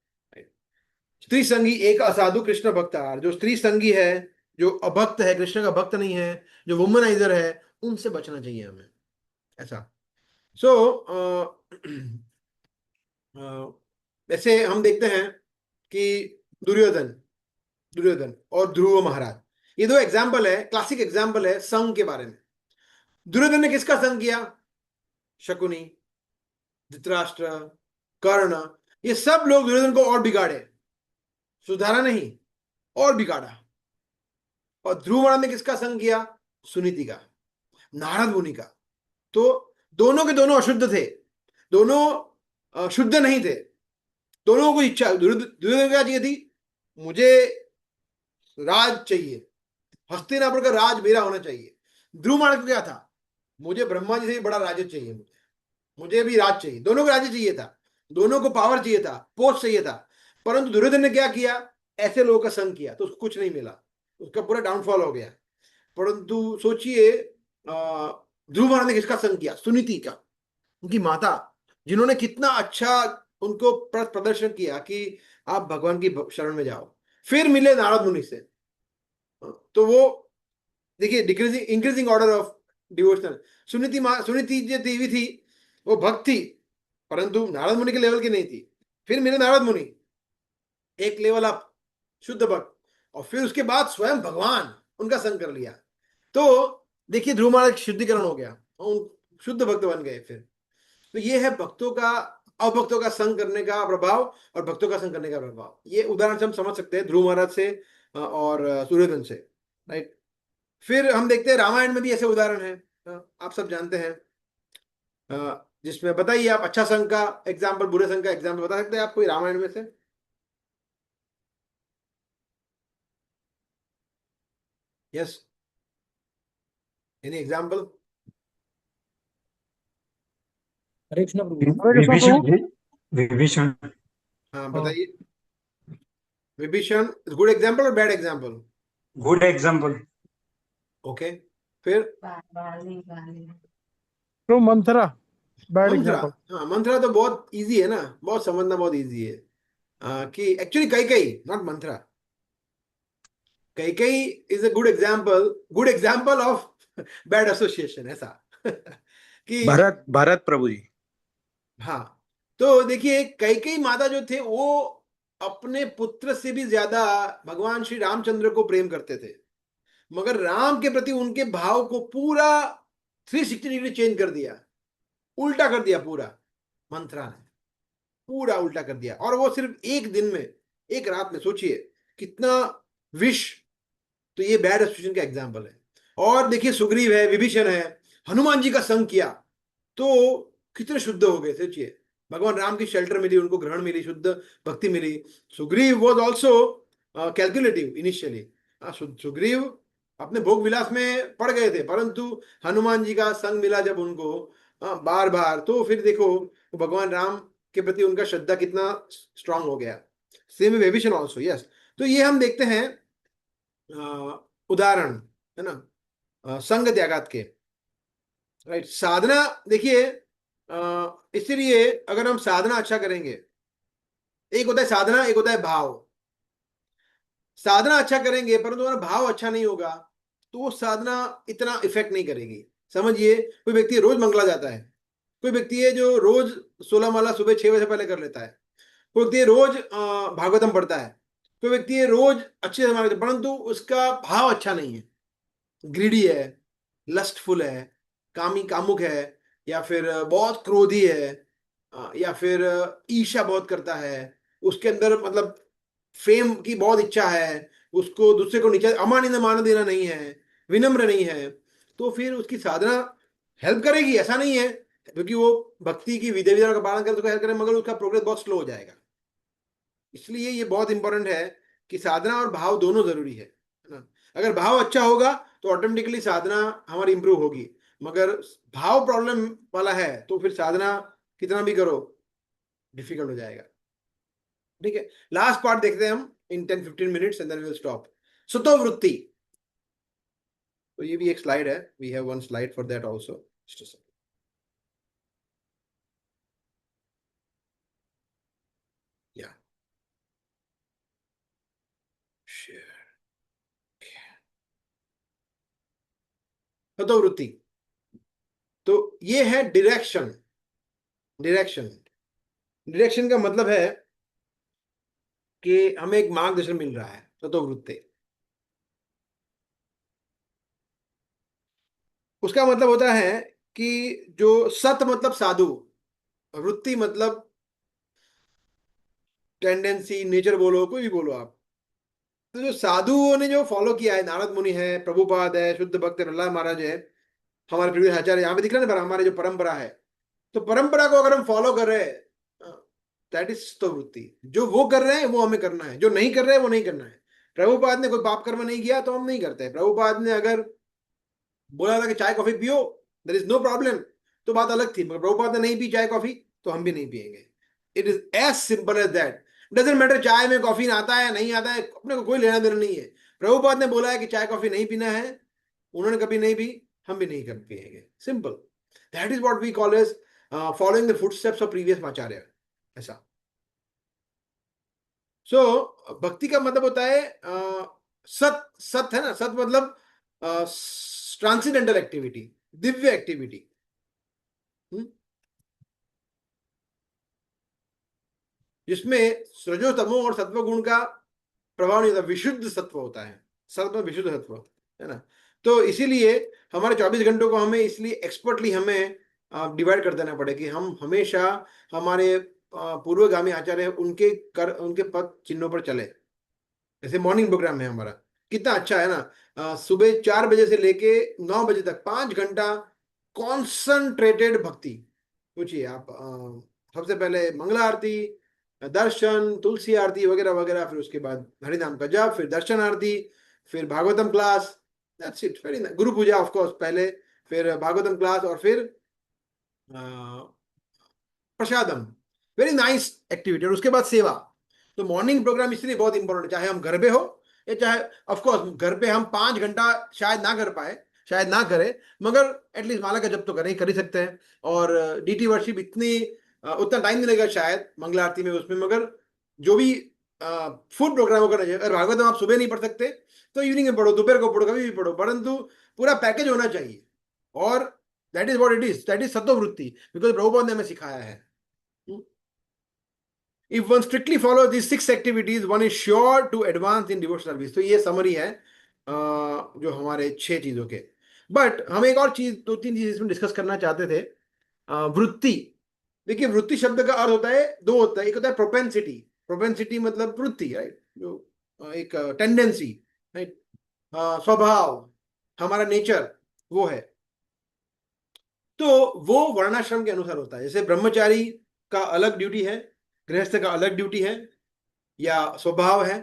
A: स्त्री संगी एक असाधु कृष्ण भक्तार, जो स्त्री संगी है, जो अभक्त है, कृष्ण का भक्त नहीं है, जो वुमनाइजर है, उनसे बचना चाहिए हमें, ऐसा। सो वैसे हम देखते हैं कि दुर्योधन दुर्योधन और ध्रुव महाराज, ये 2 एग्जाम्पल है, क्लासिक एग्जाम्पल है संघ के बारे में। दुर्योधन ने किसका संघ किया? शकुनी, धृतराष्ट्र, कर्ण, ये सब लोग दुर्योधन को और बिगाड़े, सुधारा नहीं, और बिगाड़ा। और ध्रुव महाराज ने किसका संघ किया? सुनीति का, नारद मुनि का। तो दोनों के दोनों अशुद्ध थे, दोनों शुद्ध नहीं थे, दोनों को इच्छा, दुर्योधन क्या चाहिए थी? मुझे राज चाहिए, हस्तिनापुर का राज मेरा होना चाहिए। ध्रुव महाराज को क्या था? मुझे ब्रह्मा जी से भी बड़ा राज्य चाहिए, मुझे भी राज चाहिए। दोनों को राज्य चाहिए था, दोनों को पावर चाहिए था, पोस्ट चाहिए था। परंतु दुर्योधन ने क्या किया? ऐसे लोगों का संग किया तो उसको कुछ नहीं मिला, उसका पूरा डाउनफॉल हो गया। परंतु सोचिए, ध्रुव महाराज ने किसका संग किया? सुनीति का, उनकी माता, जिन्होंने कितना अच्छा उनको प्रदर्शन किया कि आप भगवान की शरण में जाओ। फिर मिले नारद मुनि से, तो वो देखिए decreasing increasing order of devotional. Suniti जो देवी थी वो भक्त थी, परंतु नारद मुनि के लेवल की नहीं थी। फिर मिले नारद मुनि, एक लेवल अप, शुद्ध भक्त, और फिर उसके बाद स्वयं भगवान, उनका संग कर लिया। तो देखिए ध्रुव महाराज शुद्धिकरण हो गया, शुद्ध भक्त बन गए फिर। तो ये है भक्तों का, अभक्तों का संग करने का प्रभाव और भक्तों का संग करने का प्रभाव। ये उदाहरण से हम समझ सकते हैं ध्रुव महाराज से और सूर्यधन से, राइट। फिर हम देखते हैं रामायण में भी ऐसे उदाहरण हैं, आप सब जानते हैं। जिसमें बताइए आप अच्छा संघ का एग्जाम्पल, बुरे संघ का एग्जाम्पल बता सकते हैं आप कोई रामायण में से? Yes, any example?
C: Hare Krishna Prabhu.
D: Vibhishan Vibhishan
A: हाँ बताइए। विभीषण गुड एग्जाम्पल और bad example?
D: Good example.
A: Okay, फिर
E: तो मंथरा बैड
A: मंत्रा।
E: एग्जांपल।
A: हाँ मंत्रा तो बहुत इजी है ना, बहुत समझना बहुत इजी है। कि एक्चुअली कई कई नॉट मंत्रा, कई कई is a good example of bad association, ऐसा कि
F: भरत भरत प्रभु जी।
A: हाँ, तो देखिए कई कई माता जो थे वो अपने पुत्र से भी ज्यादा भगवान श्री रामचंद्र को प्रेम करते थे, मगर राम के प्रति उनके भाव को पूरा 360 डिग्री चेंज कर दिया, उल्टा कर दिया पूरा। मंत्रा ने पूरा उल्टा कर दिया, और वो सिर्फ एक दिन में, एक रात में, सोचिए कितना विश। तो ये बैड एसोसिएशन का एग्जाम्पल है। और देखिए सुग्रीव है, विभीषण है, हनुमान जी का संग किया तो कितने शुद्ध हो गए, सोचिए भगवान राम की शेल्टर मिली, उनको ग्रहण मिली, शुद्ध भक्ति मिली। Sugriv was also calculative initially. Sugriv अपने भोग विलास में पड़ गए थे, परंतु हनुमान जी का संग मिला जब उनको बार बार, तो फिर देखो भगवान राम के प्रति उनका श्रद्धा कितना स्ट्रांग हो गया। Same Vibhishan also, yes. तो ये हम देखते हैं उदाहरण, है ना, संग त्यागात के। राइट, साधना देखिए इसलिए अगर हम साधना अच्छा करेंगे, एक होता है साधना, एक होता है भाव। साधना अच्छा करेंगे परंतु अगर भाव अच्छा नहीं होगा तो वो साधना इतना इफेक्ट नहीं करेगी। समझिए कोई व्यक्ति रोज मंगला जाता है, कोई व्यक्ति है जो रोज 16 माला सुबह 6 बजे से पहले कर लेता है, कोई व्यक्ति है रोज भागवतम पढ़ता है, कोई व्यक्ति है रोज अच्छे से मांगता है, परंतु उसका भाव अच्छा नहीं है, ग्रीडी है, लस्टफुल है, कामुक है, या फिर बहुत क्रोधी है, या फिर ईर्ष्या बहुत करता है, उसके अंदर मतलब फेम की बहुत इच्छा है, उसको दूसरे को नीचे अमानिंद मान देना नहीं है, विनम्र नहीं है, तो फिर उसकी साधना हेल्प करेगी, ऐसा नहीं है, क्योंकि वो भक्ति की विधि विधानों का पालन करे तो हेल्प करे, मगर उसका प्रोग्रेस बहुत स्लो हो जाएगा। इसलिए ये बहुत इंपॉर्टेंट है कि साधना और भाव दोनों जरूरी है ना। अगर भाव अच्छा होगा तो ऑटोमेटिकली साधना हमारी इंप्रूव होगी, मगर भाव प्रॉब्लम वाला है तो फिर साधना कितना भी करो डिफिकल्ट हो जाएगा। ठीक है, लास्ट पार्ट देखते हैं हम इन 10-15 minutes and then we will stop. सुतो वृत्ति, तो ये भी एक स्लाइड है, we have one slide for that also. या सुतो वृत्ति, तो ये है डायरेक्शन। डायरेक्शन डायरेक्शन का मतलब है कि हमें एक मार्गदर्शन मिल रहा है, सुतो वृत्ति। उसका मतलब होता है कि जो सत मतलब साधु, वृत्ति मतलब टेंडेंसी, नेचर बोलो, कोई भी बोलो आप। तो जो साधुओं ने जो फॉलो किया है, नारद मुनि है, प्रभुपाद है, शुद्ध भक्त प्रहलाद महाराज है, हमारे प्रीवियस आचार्य यहाँ पे दिख रहा है ना, हमारी जो परंपरा है, तो परंपरा को अगर हम फॉलो कर रहे हैं, दैट इज तो वृत्ति। जो वो कर रहे हैं वो हमें करना है, जो नहीं कर रहे हैं वो नहीं करना है। प्रभुपाद ने कोई पाप कर्म नहीं किया तो हम नहीं करते। प्रभुपाद ने अगर बोला था कि चाय कॉफी पियो, देयर इज नो प्रॉब्लम, तो बात अलग थी, मगर प्रभुपाद ने नहीं पी चाय कॉफी तो हम भी नहीं पिएंगे। It is as simple as that. Doesn't matter चाय में कॉफी आता है नहीं आता है, अपने को कोई लेना देना नहीं है। प्रभुपाद ने बोला है कि चाय कॉफी नहीं पीना है, उन्होंने कभी नहीं पी, हम भी नहीं कर पिएंगे, simple. That is what we call as following the footsteps of previous acharya, ऐसा। सो भक्ति का मतलब होता है सत। सत है ना, सत मतलब ट्रांसेंडेंटल एक्टिविटी, दिव्य एक्टिविटी। जिसमें सजो तमो और सत्व गुण का प्रभाव नहीं होता, विशुद्ध सत्व होता है, सत्व विशुद्ध सत्व, है ना। तो इसीलिए हमारे 24 घंटों को हमें इसलिए एक्सपर्टली हमें डिवाइड कर देना पड़े कि हम हमेशा हमारे पूर्वगामी आचार्य उनके पद चिन्हों पर चले। जैसे मॉर्निंग प्रोग्राम है हमारा, कितना अच्छा है ना, सुबह 4 बजे से लेके 9 बजे तक 5 घंटा कॉन्संट्रेटेड भक्ति, पूछिए आप। सबसे पहले मंगला आरती, दर्शन, तुलसी आरती वगैरह वगैरह, फिर उसके बाद हरिनाम का जप, फिर दर्शन आरती, फिर Bhagavatam class. That's it, very nice. Guru Puja of course पहले, फिर भागवतम क्लास, और फिर प्रसादम। Very nice activity. और उसके बाद सेवा। तो मॉर्निंग प्रोग्राम इसलिए बहुत इंपॉर्टेंट है, चाहे हम घर पे हो या चाहे, ऑफ कोर्स घर पे हम 5 घंटा शायद ना कर पाए, शायद ना करें, मगर एटलीस्ट माला का जप तो कर ही सकते हैं। और डीटी वर्शिप इतनी उतना टाइम नहीं लगेगा शायद मंगला आरती में उसमें, मगर जो भी फूड प्रोग्राम करना चाहिए। अगर भागवतम आप सुबह नहीं पढ़ सकते तो इवनिंग में पढ़ो, दोपहर को पढ़ो, कभी भी पढ़ो, परंतु पूरा पैकेज होना चाहिए। और that is what it is, that is सत्ववृत्ति, बिकॉज प्रभुपाद ने हमें सिखाया है। If one strictly follows these 6 activities, one is sure to advance in devotional service. तो ये समरी है जो हमारे 6 चीजों के। बट हम एक और चीज, 2-3 चीज इसमें डिस्कस करना चाहते थे। वृत्ति। देखिए, वृत्ति शब्द का अर्थ होता है, दो होता है। एक होता है प्रोपेंसिटी। प्रोपेंसिटी मतलब वृत्ति, राइट, जो एक टेंडेंसी, राइट, स्वभाव, हमारा नेचर, वो है। तो वो वर्णाश्रम के अनुसार होता है। जैसे ब्रह्मचारी का अलग ड्यूटी है, गृहस्थ का अलग ड्यूटी है या स्वभाव है,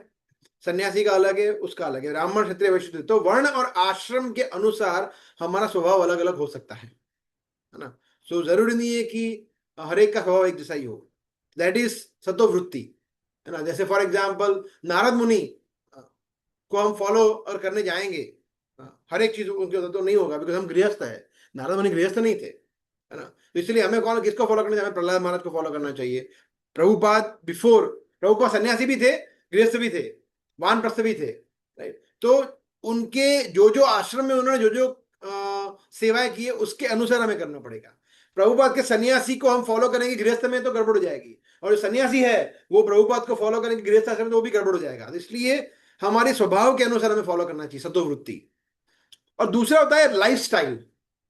A: सन्यासी का अलग है, उसका अलग है, ब्राह्मण, क्षत्रिय, वैश्य। तो वर्ण और आश्रम के अनुसार हमारा स्वभाव अलग अलग हो सकता है ना। सो जरूरी नहीं है कि हर एक का स्वभाव एक जैसा ही हो। दैट इज सत्ववृत्ति, है ना। जैसे फॉर एग्जाम्पल नारद मुनि को हम फॉलो और करने जाएंगे, हर एक चीज उनके तो नहीं होगा, बिकॉज हम गृहस्थ है। नारद मुनि गृहस्थ नहीं थे, है ना। तो इसलिए हमें कौन किसको फॉलो करना चाहिए? हमें प्रहलाद महाराज को फॉलो करना चाहिए। प्रभुपाद बिफोर, प्रभुपाद सन्यासी भी थे, गृहस्थ भी थे, वानप्रस्थ भी थे, राइट। तो उनके जो जो आश्रम में उन्होंने जो जो सेवाएं की है, उसके अनुसार हमें करना पड़ेगा। प्रभुपाद के सन्यासी को हम फॉलो करेंगे गृहस्थ में तो गड़बड़ हो जाएगी, और जो सन्यासी है वो प्रभुपाद को फॉलो करेंगे गृहस्थ आश्रम में तो वो भी गड़बड़ हो जाएगा। तो इसलिए हमारे स्वभाव के अनुसार हमें फॉलो करना चाहिए सत्ववृत्ति। और दूसरा होता है लाइफ स्टाइल।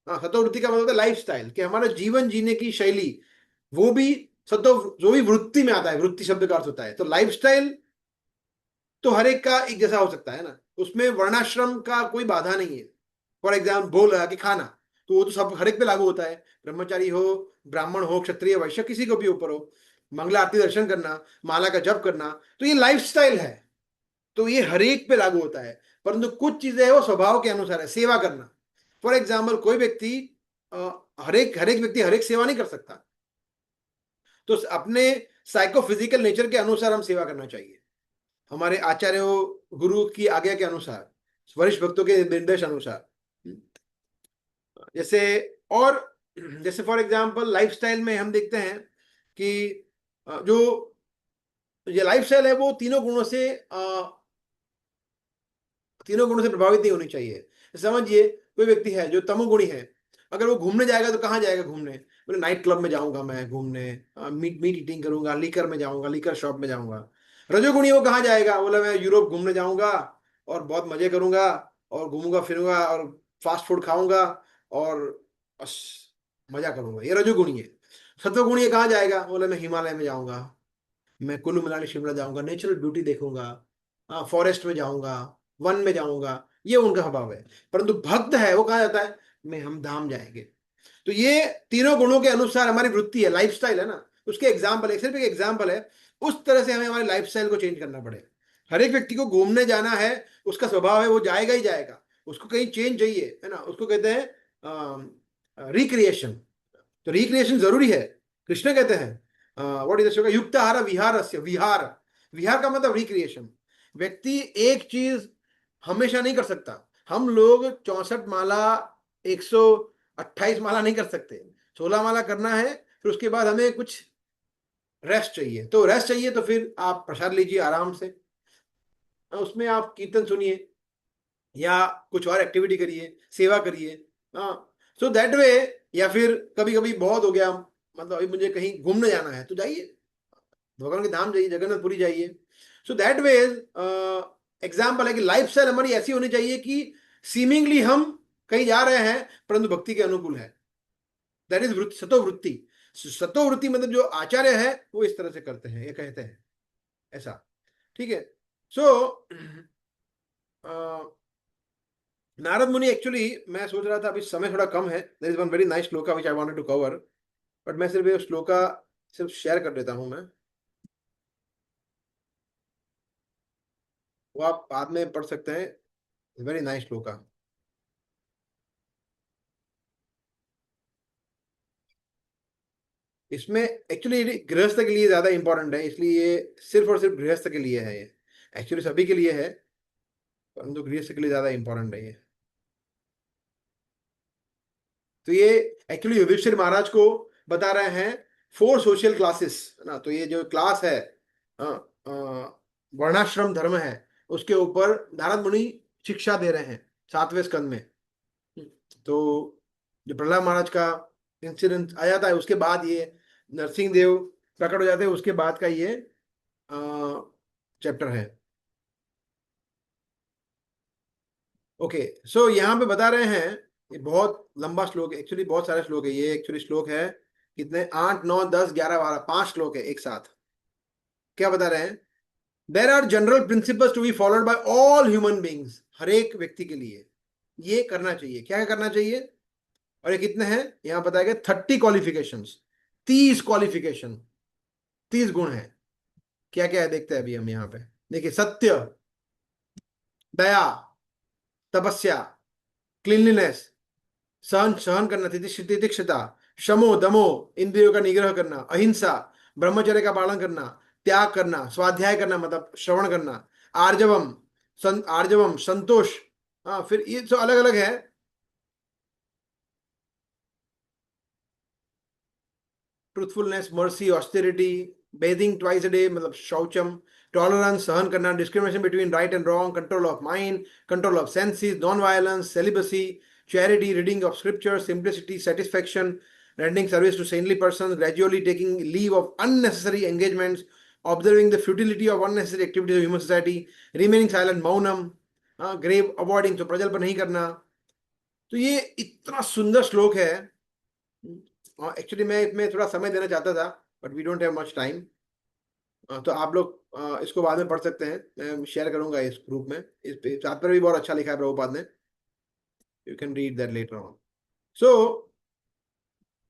A: हाँ, सत्ववृत्ति का मतलब होता है लाइफ स्टाइल, कि हमारा जीवन जीने की शैली, वो भी सत्व, जो भी वृत्ति में आता है। वृत्ति शब्द का अर्थ होता है, तो लाइफ स्टाइल तो हर एक का एक जैसा हो सकता है ना, उसमें वर्णाश्रम का कोई बाधा नहीं है। फॉर एग्जाम्पल बोल रहा कि खाना, तो वो तो सब हर एक पे लागू होता है, ब्रह्मचारी हो, ब्राह्मण हो, क्षत्रिय, वैश्य, किसी को भी ऊपर हो। मंगला आरती दर्शन करना, माला का जप करना, तो ये लाइफ स्टाइल है, तो ये हर एक पे लागू होता है। परंतु कुछ चीजें है वो स्वभाव के अनुसार है। सेवा करना, फॉर एग्जाम्पल कोई व्यक्ति हर एक व्यक्ति हर एक सेवा नहीं कर सकता, तो अपने साइकोफिजिकल नेचर के अनुसार हम सेवा करना चाहिए, हमारे आचार्यों, गुरु की आज्ञा के अनुसार, वरिष्ठ भक्तों के निर्देश अनुसार। जैसे, और जैसे फॉर एग्जाम्पल लाइफस्टाइल में हम देखते हैं कि जो ये लाइफस्टाइल है वो तीनों गुणों से प्रभावित नहीं होनी चाहिए। समझिए, कोई व्यक्ति है जो तमोगुणी है, अगर वो घूमने जाएगा तो कहाँ जाएगा घूमने? बोले नाइट क्लब में जाऊंगा मैं घूमने, मीट ईटिंग करूंगा, लीकर में जाऊंगा, लीकर शॉप में जाऊंगा। रजोगुणी वो कहाँ जाएगा? बोला मैं यूरोप घूमने जाऊंगा और बहुत मजे करूंगा और घूमूंगा फिरूंगा और फास्ट फूड खाऊंगा और बस मजा करूंगा। ये रजोगुणी है। सत्वगुणी कहाँ जाएगा? बोले मैं हिमालय में जाऊंगा, मैं कुल्लू मनाली शिमला जाऊंगा, नेचुरल ब्यूटी देखूंगा, हाँ, फॉरेस्ट में जाऊंगा, वन में जाऊंगा। ये उनका स्वभाव है। परंतु भक्त है वो कहाँ जाता है? मैं हम धाम जाएंगे। तो ये तीनों गुणों के अनुसार हमारी वृत्ति है, लाइफस्टाइल है ना। उसके एग्जाम्पल, एक सिर्फ एक एग्जाम्पल है। उस तरह से हमें हमारे लाइफस्टाइल को चेंज करना पड़े। हर एक व्यक्ति को घूमने जाना है, उसका स्वभाव है वो जाएगा ही जाएगा, उसको कहीं चेंज चाहिए, है ना। उसको कहते हैं रिक्रिएशन। तो रिक्रिएशन जरूरी है। कृष्ण कहते हैं व्हाट इज युक्त आहार विहारस्य, विहार, विहार का मतलब रिक्रिएशन। व्यक्ति एक चीज हमेशा नहीं कर सकता। हम लोग 64 माला, 128 माला नहीं कर सकते। 16 माला करना है, फिर उसके बाद हमें कुछ रेस्ट चाहिए। तो रेस्ट चाहिए तो फिर आप प्रसाद लीजिए आराम से, उसमें आप कीर्तन सुनिए या कुछ और एक्टिविटी करिए, सेवा करिए। हाँ, सो दैट वे। या फिर कभी कभी बहुत हो गया, मतलब अभी मुझे कहीं घूमने जाना है तो जाइए, भगवान के धाम जाइए, जगन्नाथपुरी जाइए। सो दैट वे एग्जाम्पल है कि लाइफ स्टाइल हमारी ऐसी होनी चाहिए कि सीमिंगली हम कहीं जा रहे हैं परंतु भक्ति के अनुकूल है। दैट इज वृत्ति, सतोवृत्ति। सतोवृत्ति मतलब जो आचार्य है वो इस तरह से करते हैं, ये कहते हैं ऐसा, ठीक है। सो नारद मुनि एक्चुअली, मैं सोच रहा था अभी समय थोड़ा कम है, there is one very nice shloka which I wanted to cover, but मैं सिर्फ ये श्लोका सिर्फ शेयर कर देता हूं मैं, वो आप बाद में पढ़ सकते हैं। Very nice shloka. इसमें एक्चुअली गृहस्थ के लिए ज्यादा इंपॉर्टेंट है, इसलिए ये सिर्फ और सिर्फ गृहस्थ के लिए है। ये एक्चुअली सभी के लिए है, परंतु गृहस्थ के लिए ज्यादा इंपॉर्टेंट है ये। तो ये एक्चुअली युधिष्ठिर महाराज को बता रहे हैं 4 सोशल क्लासेस, है ना। तो ये जो क्लास है, अ, अ, वर्णाश्रम धर्म है, उसके ऊपर नारद मुनि शिक्षा दे रहे हैं 7वें स्कंद में। तो जो प्रहलाद महाराज का इंसिडेंट आ जाता है, उसके बाद ये नरसिंह देव प्रकट हो जाते हैं, उसके बाद का ये चैप्टर है। ओके, सो यहाँ पे बता रहे हैं, ये बहुत लंबा श्लोक है, एक्चुअली बहुत सारे श्लोक है ये। एक्चुअली श्लोक है कितने, 8 9 10 11 12, 5 श्लोक है एक साथ। क्या बता रहे हैं? There are general principles to be followed by all human beings. हर एक व्यक्ति के लिए ये करना चाहिए। क्या करना चाहिए? और ये कितने हैं यहाँ बताया गया? 30 क्वालिफिकेशन, 30 क्वालिफिकेशन, 30 गुण है। क्या क्या है देखते हैं अभी हम यहाँ पे। देखिए, सत्य, दया, तपस्या, क्लीनलीनेस, सहन सहन करना, तितिक्षता, शमो दमो, इंद्रियों का निग्रह करना, अहिंसा, ब्रह्मचर्य का पालन करना, त्याग करना, स्वाध्याय करना मतलब श्रवण करना, आर्जवम, आर्जवम संतोष। हाँ, फिर ये तो अलग अलग है। Truthfulness, mercy, austerity, bathing twice a day मतलब शौचम, टॉलरेंस सहन करना, discrimination between right and wrong, control of mind, control of senses, non violence, celibacy, charity, reading of scripture, simplicity, satisfaction, rendering service to saintly persons, gradually taking leave of unnecessary engagements, observing the futility of unnecessary activities of human society, remaining silent, maunam, grave avoiding, तो प्रजल पर नहीं करना। तो ये इतना सुंदर श्लोक है। एक्चुअली मैं इसमें थोड़ा समय देना चाहता था, but we don't have much time. तो आप लोग इसको बाद में पढ़ सकते हैं, मैं शेयर करूंगा इस ग्रुप में। इस पे साथ पर भी बहुत अच्छा लिखा है प्रभुपाद ने, you can read that letter on. So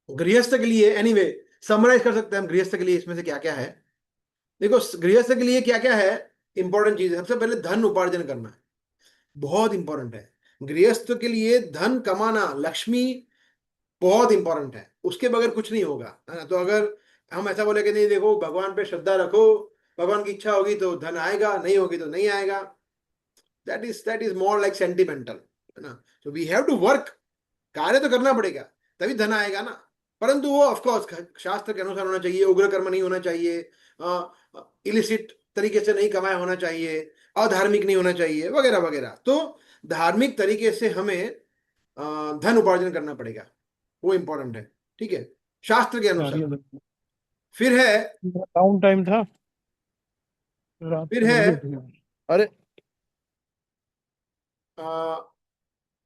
A: गृहस्थ के लिए एनीवे समराइज कर सकते हैं हम गृहस्थ के लिए इसमें से क्या क्या है। देखो, गृहस्थ के लिए क्या क्या है इंपॉर्टेंट चीज है। सबसे पहले धन उपार्जन करना है, बहुत इंपॉर्टेंट है। गृहस्थ के लिए धन कमाना, लक्ष्मी बहुत इंपॉर्टेंट है, उसके बगैर कुछ नहीं होगा, है ना। तो अगर हम ऐसा बोले कि नहीं देखो भगवान पे श्रद्धा रखो, भगवान की इच्छा होगी तो धन आएगा, नहीं होगी तो नहीं आएगा, that is more like sentimental, है ना। तो वी हैव टू वर्क, कार्य तो करना पड़ेगा तभी धन आएगा ना। परंतु वो ऑफकोर्स शास्त्र के अनुसार होना चाहिए, उग्र कर्म नहीं होना चाहिए, इलिसिट तरीके से नहीं कमाया होना चाहिए, अधार्मिक नहीं होना चाहिए, वगैरह वगैरह। तो धार्मिक तरीके से हमें धन उपार्जन करना पड़ेगा, वो इंपॉर्टेंट है, ठीक है, शास्त्र के अनुसार। फिर है
E: डाउन टाइम था, रात
A: फिर
E: को
A: है
E: जल्दी उठ गया। अरे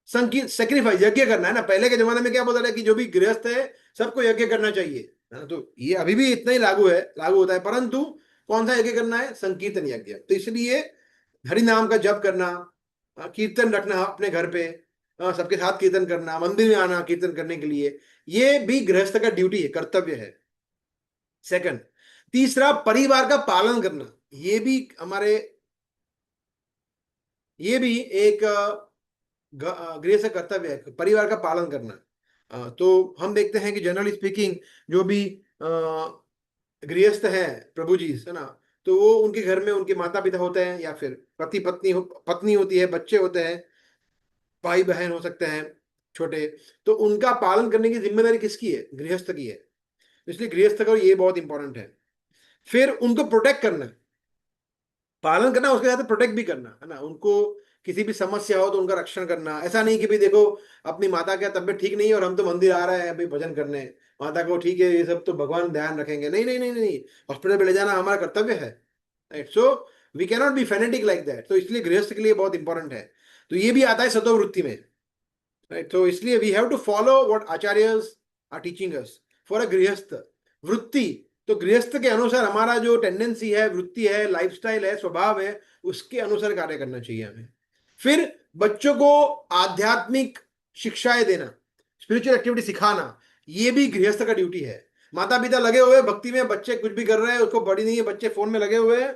A: संकीर्त सेक्रीफाइस, यज्ञ करना है ना। पहले के जमाने में क्या बोला है कि जो भी गृहस्थ है सबको यज्ञ करना चाहिए, है ना। तो ये अभी भी इतना ही लागू होता है, परंतु कौन सा यज्ञ करना है? संकीर्तन यज्ञ। तो इसलिए हरि नाम का जप करना, कीर्तन रखना अपने घर पे, सबके साथ कीर्तन करना, मंदिर में आना कीर्तन करने के लिए, ये भी गृहस्थ का ड्यूटी है, कर्तव्य है। सेकंड, तीसरा परिवार का पालन करना, ये भी हमारे, ये भी एक गृहस्थ कर्तव्य है, परिवार का पालन करना। तो हम देखते हैं कि जनरली स्पीकिंग जो भी गृहस्थ है प्रभु जी, है ना, तो वो उनके घर में उनके माता पिता होते हैं, या फिर पति पत्नी पत्नी होती है, बच्चे होते हैं, भाई बहन हो सकते हैं छोटे। तो उनका पालन करने की जिम्मेदारी किसकी है? गृहस्थ की है। इसलिए गृहस्थ का ये बहुत इंपॉर्टेंट है। फिर उनको प्रोटेक्ट करना, पालन करना, उसके साथ प्रोटेक्ट भी करना, है ना। उनको किसी भी समस्या हो तो उनका रक्षण करना। ऐसा नहीं कि भाई देखो अपनी माता का तबीयत ठीक नहीं है और हम तो मंदिर आ रहे हैं भाई भजन करने, माता को ठीक है ये सब तो भगवान ध्यान रखेंगे, नहीं नहीं नहीं नहीं, हॉस्पिटल में ले जाना हमारा कर्तव्य है, right. So we can not be fanatic like that. तो इसलिए गृहस्थ के लिए बहुत इंपॉर्टेंट है। तो ये भी आता है सतो वृत्ति में, राइट। तो इसलिए we have to follow what acharyas are teaching us for a grihastha vritti. तो गृहस्थ के अनुसार हमारा जो टेंडेंसी है, वृत्ति है, लाइफस्टाइल है, स्वभाव है, उसके अनुसार कार्य करना चाहिए हमें। फिर बच्चों को आध्यात्मिक शिक्षाएं देना, स्पिरिचुअल एक्टिविटी सिखाना, ये भी गृहस्थ का ड्यूटी है। माता पिता लगे हुए हैं भक्ति में, बच्चे कुछ भी कर रहे हैं, उसको पड़ी नहीं है, बच्चे फोन में लगे हुए हैं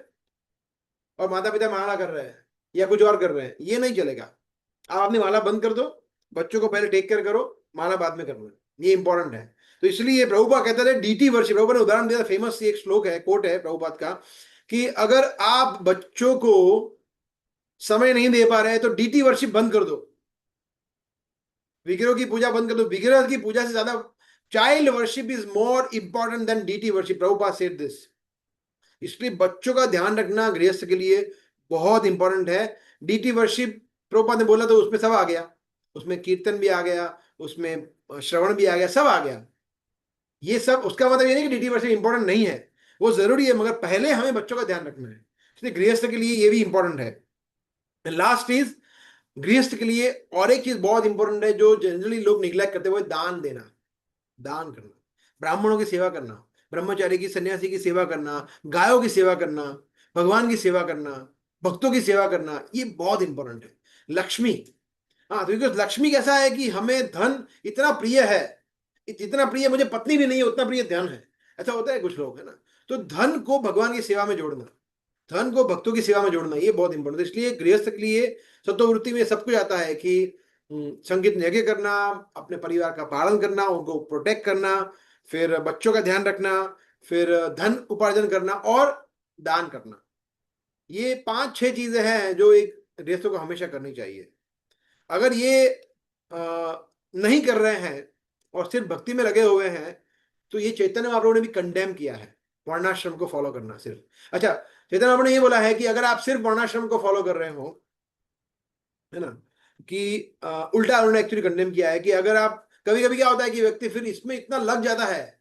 A: और माता पिता माला कर रहे हैं या कुछ और कर रहे हैं, ये नहीं चलेगा। आप अपनी माला बंद कर दो, बच्चों को पहले टेक केयर करो, माला बाद में करना, ये इंपॉर्टेंट है। तो इसलिए प्रभुपाद कहते थे डीटी वर्शिप, प्रभुपाद ने उदाहरण दिया, फेमस एक श्लोक है, कोट है प्रभुपाद का, कि अगर आप बच्चों को समय नहीं दे पा रहे हैं तो डीटी वर्शिप बंद कर दो, विग्रह की पूजा बंद कर दो। विग्रह की पूजा से ज्यादा child worship is more important than deity worship, Prabhupada said this. इसलिए बच्चों का ध्यान रखना गृहस्थ के लिए बहुत इंपॉर्टेंट है। डीटी वर्शिप प्रभुपाद ने बोला तो उसमें सब आ गया, उसमें कीर्तन भी आ गया, उसमें श्रवण भी आ गया, सब आ गया। ये सब, उसका मतलब ये नहीं कि डीटी वर्शिप इंपॉर्टेंट नहीं है, वो जरूरी है, मगर पहले हमें बच्चों का ध्यान रखना है। इसलिए गृहस्थ के लिए ये भी इंपॉर्टेंट है। लास्ट इज, गृहस्थ के लिए और एक चीज बहुत इंपॉर्टेंट है जो जनरली लोग निग्लेक्ट करते हुए, दान देना, दान करना, ब्राह्मणों की सेवा करना, ब्रह्मचारी की, सन्यासी की सेवा करना, गायों की सेवा करना, भगवान की सेवा करना, भक्तों की सेवा करना, ये बहुत इंपॉर्टेंट है। लक्ष्मी, हाँ, तो क्योंकि लक्ष्मी कैसा है कि हमें धन इतना प्रिय है, जितना प्रिय मुझे पत्नी भी नहीं है उतना प्रिय धन है, ऐसा होता है कुछ लोग, है ना। तो धन को भगवान की सेवा में जोड़ना, धन को भक्तों की सेवा में जोड़ना, ये बहुत इंपॉर्टेंट है। इसलिए गृहस्थ के लिए सत्ववृत्ति में सब कुछ आता है कि संगीत यज्ञ करना, अपने परिवार का पालन करना, उनको प्रोटेक्ट करना, फिर बच्चों का ध्यान रखना, फिर धन उपार्जन करना और दान करना। ये 5-6 चीजें हैं जो एक गृहस्थ को हमेशा करनी चाहिए। अगर ये नहीं कर रहे हैं और सिर्फ भक्ति में लगे हुए हैं, तो ये चैतन्य महाप्रभु ने भी कंडेम किया है वर्णाश्रम को फॉलो करना सिर्फ। अच्छा, चैतन्य महाप्रभु ने ये बोला है कि अगर आप सिर्फ वर्णाश्रम को फॉलो कर रहे हो, है ना, कि उल्टा उन्होंने एक्चुअली कंडेम किया है कि अगर आप, कभी कभी क्या होता है कि व्यक्ति फिर इसमें इतना लग जाता है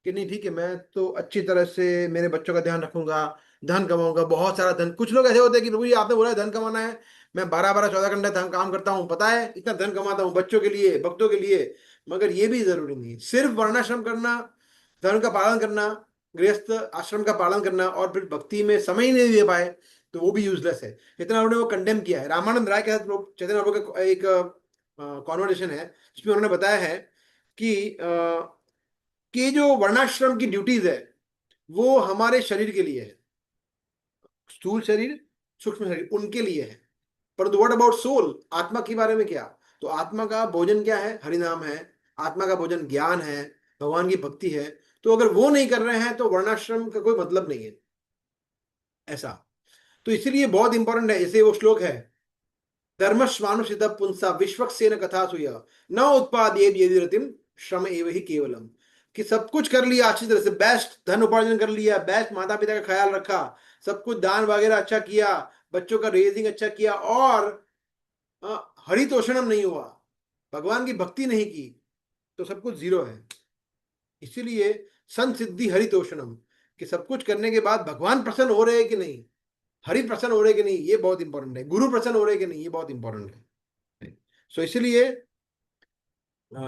A: कि नहीं ठीक है, मैं तो अच्छी तरह से मेरे बच्चों का ध्यान रखूंगा, धन कमाऊंगा, बहुत सारा धन। कुछ लोग ऐसे होते हैं कि प्रभु जी आपने बोला है धन कमाना है, मैं 12-12 14 घंटे धन काम करता हूँ, पता है इतना धन कमाता हूँ बच्चों के लिए, भक्तों के लिए। मगर ये भी जरूरी नहीं है, सिर्फ वर्णाश्रम करना, धर्म का पालन करना, गृहस्थ आश्रम का पालन करना और फिर भक्ति में समय ही नहीं दे पाए तो वो भी यूजलेस है। चैतन्य प्रभु ने वो कंडेम किया है। रामानंद राय के साथ चैतन्य प्रभु का एक कॉन्वर्सेशन है जिसमें उन्होंने बताया है कि जो वर्णाश्रम की ड्यूटीज है वो हमारे शरीर के लिए है, स्थूल शरीर, सूक्ष्म शरीर, उनके लिए है। परंतु व्हाट अबाउट सोल, आत्मा के बारे में क्या? तो आत्मा का भोजन क्या है? हरिनाम है। आत्मा का भोजन ज्ञान है, भगवान की भक्ति है। तो अगर वो नहीं कर रहे हैं तो वर्णाश्रम का कोई मतलब नहीं है ऐसा। तो इसीलिए बहुत इंपॉर्टेंट है। जैसे वो श्लोक है, धर्मश्वानुषित पुंसा विश्वक्सेन कथा सुय न उत्पादेद यदि रतिम श्रम एव ही केवलम, कि सब कुछ कर लिया अच्छी तरह से, बेस्ट धन उपार्जन कर लिया, बेस्ट माता पिता का ख्याल रखा, सब कुछ दान वगैरह अच्छा किया, बच्चों का रेजिंग अच्छा किया, और हरितोषणम नहीं हुआ, भगवान की भक्ति नहीं की, तो सब कुछ जीरो है। इसीलिए संसिद्धि हरितोषणम, कि सब कुछ करने के बाद भगवान प्रसन्न हो रहे हैं कि नहीं, हरि प्रसन्न हो रहे कि नहीं, ये बहुत इंपॉर्टेंट है। गुरु प्रसन्न हो रहे कि नहीं, ये बहुत इंपॉर्टेंट है। सो इसलिए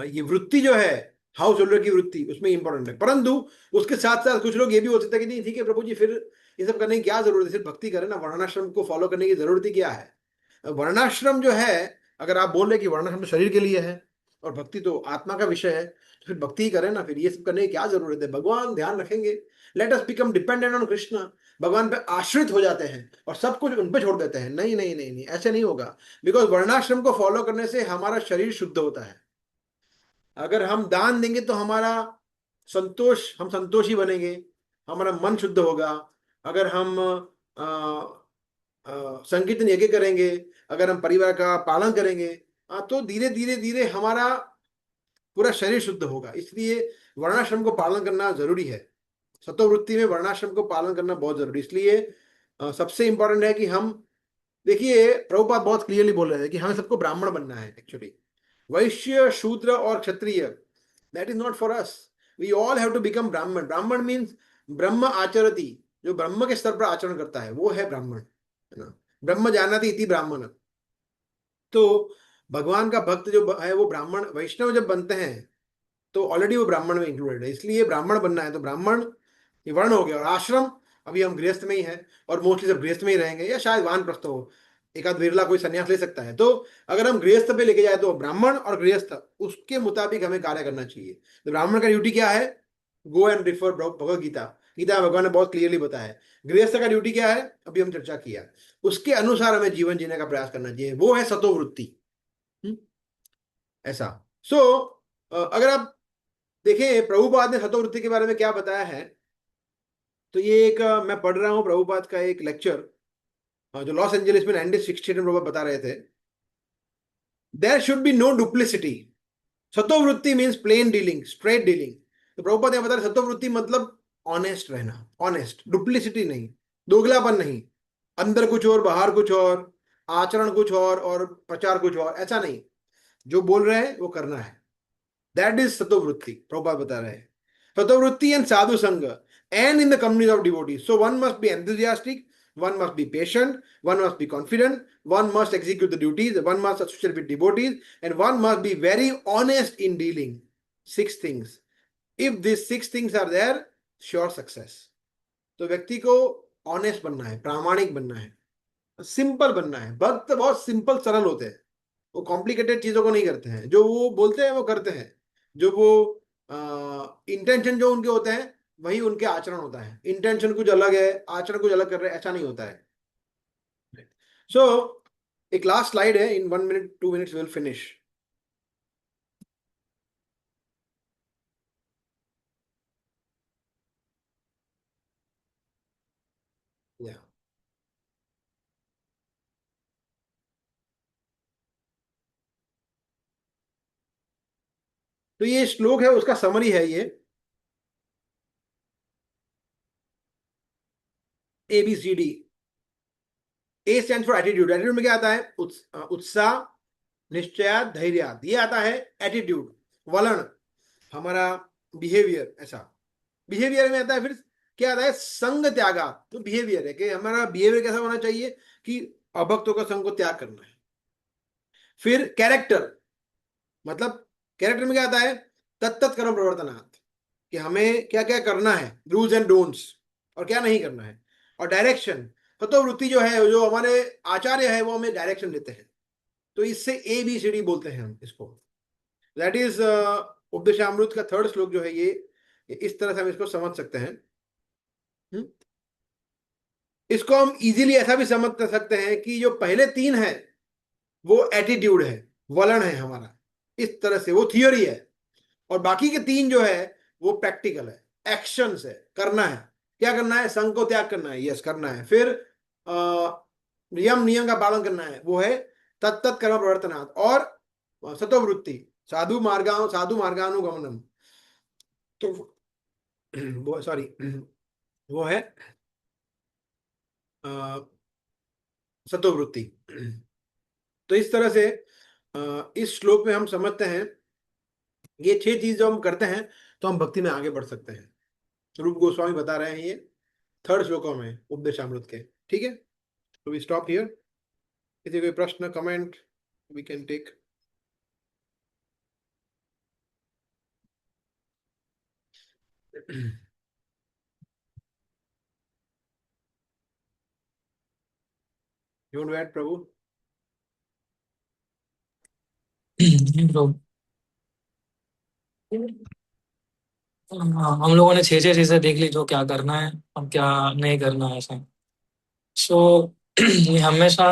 A: ये वृत्ति जो है, हाउस होल्डर की वृत्ति, उसमें इंपॉर्टेंट है। परंतु उसके साथ साथ कुछ लोग ये भी हो सकता है कि नहीं ठीक है प्रभु जी, फिर ये सब करने की क्या जरूरत है, सिर्फ भक्ति करें ना, वर्णाश्रम को फॉलो करने की जरूरत ही क्या है? वर्णाश्रम जो है, अगर आप बोल रहे कि वर्णाश्रम तो शरीर के लिए है और भक्ति तो आत्मा का विषय है, तो फिर भक्ति ही करें ना, फिर ये सब करने की क्या जरूरत है? भगवान ध्यान रखेंगे, let us become dependent on Krishna, भगवान पे आश्रित हो जाते हैं और सब कुछ उन पे छोड़ देते हैं। नहीं नहीं नहीं नहीं, ऐसे नहीं होगा। बिकॉज वर्णाश्रम को फॉलो करने से हमारा शरीर शुद्ध होता है। अगर हम दान देंगे तो हमारा हम संतोषी बनेंगे, हमारा मन शुद्ध होगा। अगर हम संकीर्तन यज्ञ करेंगे, अगर हम परिवार का पालन करेंगे, तो धीरे धीरे धीरे हमारा पूरा शरीर शुद्ध होगा। इसलिए वर्णाश्रम को पालन करना जरूरी है। सत्ववृत्ति में वर्णाश्रम को पालन करना बहुत जरूरी। इसलिए सबसे इंपॉर्टेंट है कि हम, देखिए प्रभुपाद बहुत क्लियरली बोल रहे थे कि हमें सबको ब्राह्मण बनना है। एक्चुअली वैश्य, शूद्र और क्षत्रिय, that is not for us. We all have to become brahmin. Brahmin means ब्रह्म आचरति, जो ब्रह्म के स्तर पर आचरण करता है वो है ब्राह्मण, है ना। ब्रह्म जानाति इति ब्राह्मण। तो भगवान का भक्त जो है वो ब्राह्मण, वैष्णव जब बनते हैं तो ऑलरेडी वो ब्राह्मण में इंक्लूडेड है। इसलिए ब्राह्मण बनना है तो ब्राह्मण ये वर्ण हो गया। और आश्रम, अभी हम गृहस्थ में ही है और मोस्टली सब गृहस्थ में ही रहेंगे, या शायद वानप्रस्थ हो, एक आध बिरला कोई संन्यास ले सकता है। तो अगर हम गृहस्थ पे लेके जाए तो ब्राह्मण और गृहस्थ, उसके मुताबिक हमें कार्य करना चाहिए। तो ब्राह्मण का ड्यूटी क्या है? Go and refer Bhagavad Gita. Gita में भगवान ने बहुत क्लियरली बताया है गृहस्थ का ड्यूटी क्या है, अभी हम चर्चा किया, उसके अनुसार हमें जीवन जीने का प्रयास करना चाहिए, वो है सतोवृत्ति। हम्म, ऐसा। सो अगर आप देखें प्रभुपाद ने सतोवृत्ति के बारे में क्या बताया है, तो ये एक मैं पढ़ रहा हूँ प्रभुपाद का एक लेक्चर जो लॉस एंजलिस में 1968 में प्रभुपाद बता रहे थे। There should be no duplicity. सतोवृत्ति means plain dealing, straight dealing. तो प्रभुपाद यहाँ बता रहे सतोवृत्ति मतलब ऑनेस्ट रहना, ऑनेस्ट, डुप्लिसिटी नहीं, दोगलापन नहीं, अंदर कुछ और बाहर कुछ और, आचरण कुछ और प्रचार कुछ और, ऐसा नहीं। जो बोल रहे हैं वो करना है, दैट इज सतोवृत्ति, प्रभुपाद बता रहे हैं। सतोवृत्ति एंड साधु संग and in the company of devotees. So one must be enthusiastic, one must be patient, one must be confident, one must execute the duties, one must associate with devotees, and one must be very honest in dealing. 6 things. If these 6 things are there, sure success. तो व्यक्ति को honest बनना है, प्रामाणिक बनना है, simple बनना है। भक्त बहुत सिंपल सरल होते हैं, वो कॉम्प्लिकेटेड चीजों को नहीं करते हैं, जो वो बोलते हैं वो करते हैं, जो वो इंटेंशन जो उनके होते हैं वही उनके आचरण होता है। इंटेंशन कुछ अलग है, आचरण कुछ अलग कर रहे हैं, ऐसा नहीं होता है। सो एक लास्ट स्लाइड है, इन 1 मिनट 2 मिनट्स विल फिनिश। या तो ये श्लोक है, उसका समरी है ये ABCD। A stand for attitude. Attitude में क्या आता है, उत्साह, निश्चय, धैर्य, ये आता है एटीट्यूड, वलन, हमारा बिहेवियर। ऐसा बिहेवियर में आता है, फिर क्या आता है, संग त्यागा। तो बिहेवियर है कि हमारा बिहेवियर कैसा होना चाहिए कि अभक्तों का संग को त्याग करना है। फिर कैरेक्टर, मतलब कैरेक्टर में क्या आता है, तत्त कर्म प्रवर्तनात्, कि हमें क्या क्या करना है, डूज एंड डोंट्स, और क्या नहीं करना है। और डायरेक्शन, तत्ववृत्ति जो है, जो हमारे आचार्य है वो हमें डायरेक्शन देते हैं। तो इससे ABCD बोलते हैं हम इसको। दैट इज उपदेशामृत का 3rd श्लोक जो है ये इस तरह से हम इसको समझ सकते हैं। इसको हम इजीली ऐसा भी समझ सकते हैं कि जो पहले 3 है वो एटीट्यूड है, वलन है हमारा, इस तरह से वो थियोरी है। और बाकी के 3 जो है वो प्रैक्टिकल है, एक्शंस है, करना है। क्या करना है, संग को त्याग करना है, यस करना है। फिर नियम का पालन करना है, वो है तत्त कर्म प्रवर्तनात्। और सतोवृत्ति, साधु मार्गानुगमनम, तो वो सॉरी वो है सतोवृत्ति। तो इस तरह से इस श्लोक में हम समझते हैं ये 6 चीज जो हम करते हैं तो हम भक्ति में आगे बढ़ सकते हैं। रूप गोस्वामी बता रहे हैं ये 3rd श्लोकों में उपदेशामृत के। ठीक है, तो वी स्टॉप हियर। किसी कोई प्रश्न, comment, we can take. You want to add, prabhu?
C: तो हम लोगों ने 6 चीजें देख ली, जो क्या करना है और क्या नहीं करना है ऐसा। सो ये हमेशा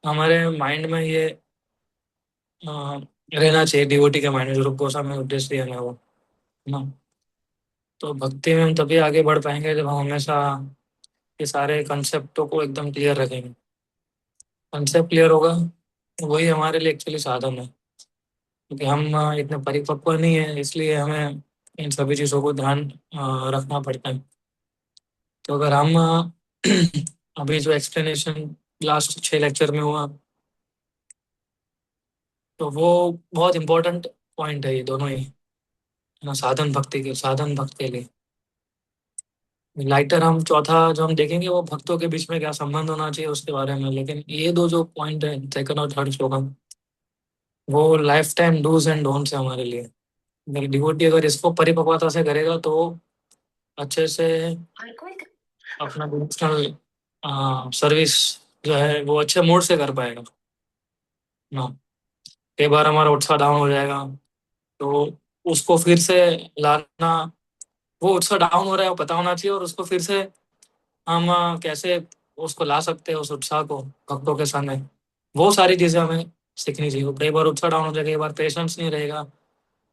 C: हमारे माइंड में ये रहना चाहिए, डिवोटी के माइंड में, जो रूप गोस्वामी में उद्देश्य दिया है वो, है ना। तो भक्ति में हम तभी आगे बढ़ पाएंगे जब हम हमेशा ये सारे कंसेप्टों को एकदम क्लियर रखेंगे। कंसेप्ट क्लियर होगा, वही हमारे लिए एक्चुअली साधन है, क्योंकि हम इतने परिपक्व नहीं है, इसलिए हमें इन सभी चीज़ों को ध्यान रखना पड़ता है। तो अगर हम अभी जो एक्सप्लेनेशन लास्ट 6 लेक्चर में हुआ, तो वो बहुत इंपॉर्टेंट पॉइंट है, ये दोनों ही, है ना, साधन भक्त के लिए। लाइटर हम चौथा जो हम देखेंगे वो भक्तों के बीच में क्या संबंध होना चाहिए उसके बारे में, लेकिन ये 2 जो पॉइंट है, 2nd और 3rd श्लोकम, वो life time dos and don'ts है हमारे लिए। अगर डिवोटी अगर इसको परिपक्वता से करेगा तो अच्छे से अपना डिवोशनल सर्विस जो है वो अच्छे मूड से कर पाएगा ना। कई बार हमारा उत्साह डाउन हो जाएगा, तो उसको फिर से लाना
F: वो उत्साह डाउन हो रहा है वो पता होना चाहिए, और उसको फिर से हम कैसे उसको ला सकते हैं उस उत्साह को भक्तों के सामने, वो सारी चीजें हमें सीखनी चाहिए। कई बार उत्साह डाउन हो जाएगा, कई बार पेशेंस नहीं रहेगा,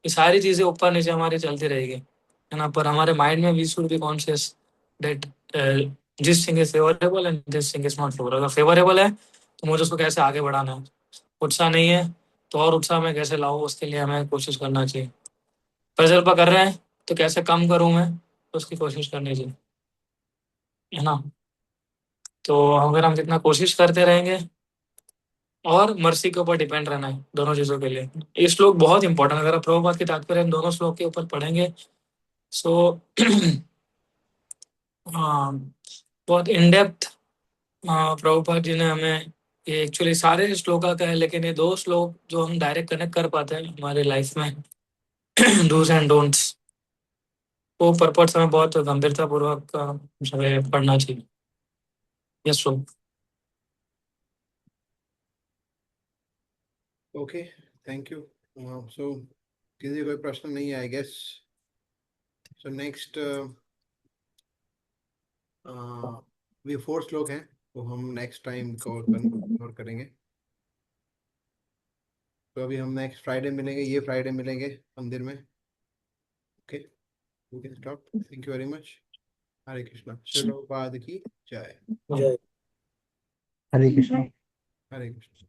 F: ये सारी चीजें ऊपर नीचे हमारी चलती रहेगी, है ना। पर हमारे माइंड में we should be conscious that this thing is favourable and this thing is not favourable. अगर फेवरेबल है तो मुझे उसको कैसे आगे बढ़ाना है, उत्साह नहीं है तो और उत्साह में कैसे लाऊं, उसके लिए हमें कोशिश करना चाहिए। तजुर्बा कर रहे हैं तो कैसे कम करूं मैं, तो उसकी कोशिश करनी चाहिए, है ना। तो अगर हम जितना कोशिश करते रहेंगे, और मर्सी के ऊपर डिपेंड रहना है दोनों चीजों के लिए। ये श्लोक बहुत इंपॉर्टेंट, अगर आप प्रभुपाद के तात्पर्य इन दोनों श्लोक के ऊपर पढ़ेंगे सो बहुत इन डेप्थ प्रभुपाद जी ने हमें, ये एक्चुअली सारे श्लोका का है, लेकिन ये दो श्लोक जो हम डायरेक्ट कनेक्ट कर पाते हैं हमारे लाइफ में डूज एंड डोंट्स, वो पर्पस हमें बहुत गंभीरता पूर्वक हमें पढ़ना चाहिए। Yes so
A: okay, thank you. So किसी कोई प्रश्न नहीं है आई गेस। सो नेक्स्ट वे 4 श्लोक हैं, तो हम नेक्स्ट टाइम कवर करेंगे। तो अभी हम नेक्स्ट फ्राइडे मिलेंगे, ये फ्राइडे मिलेंगे मंदिर में। Okay, we can stop. Thank you very much. Hare Krishna. Shri Prabhupada की जय।
F: जय।
D: हरे कृष्ण।
A: हरे कृष्ण।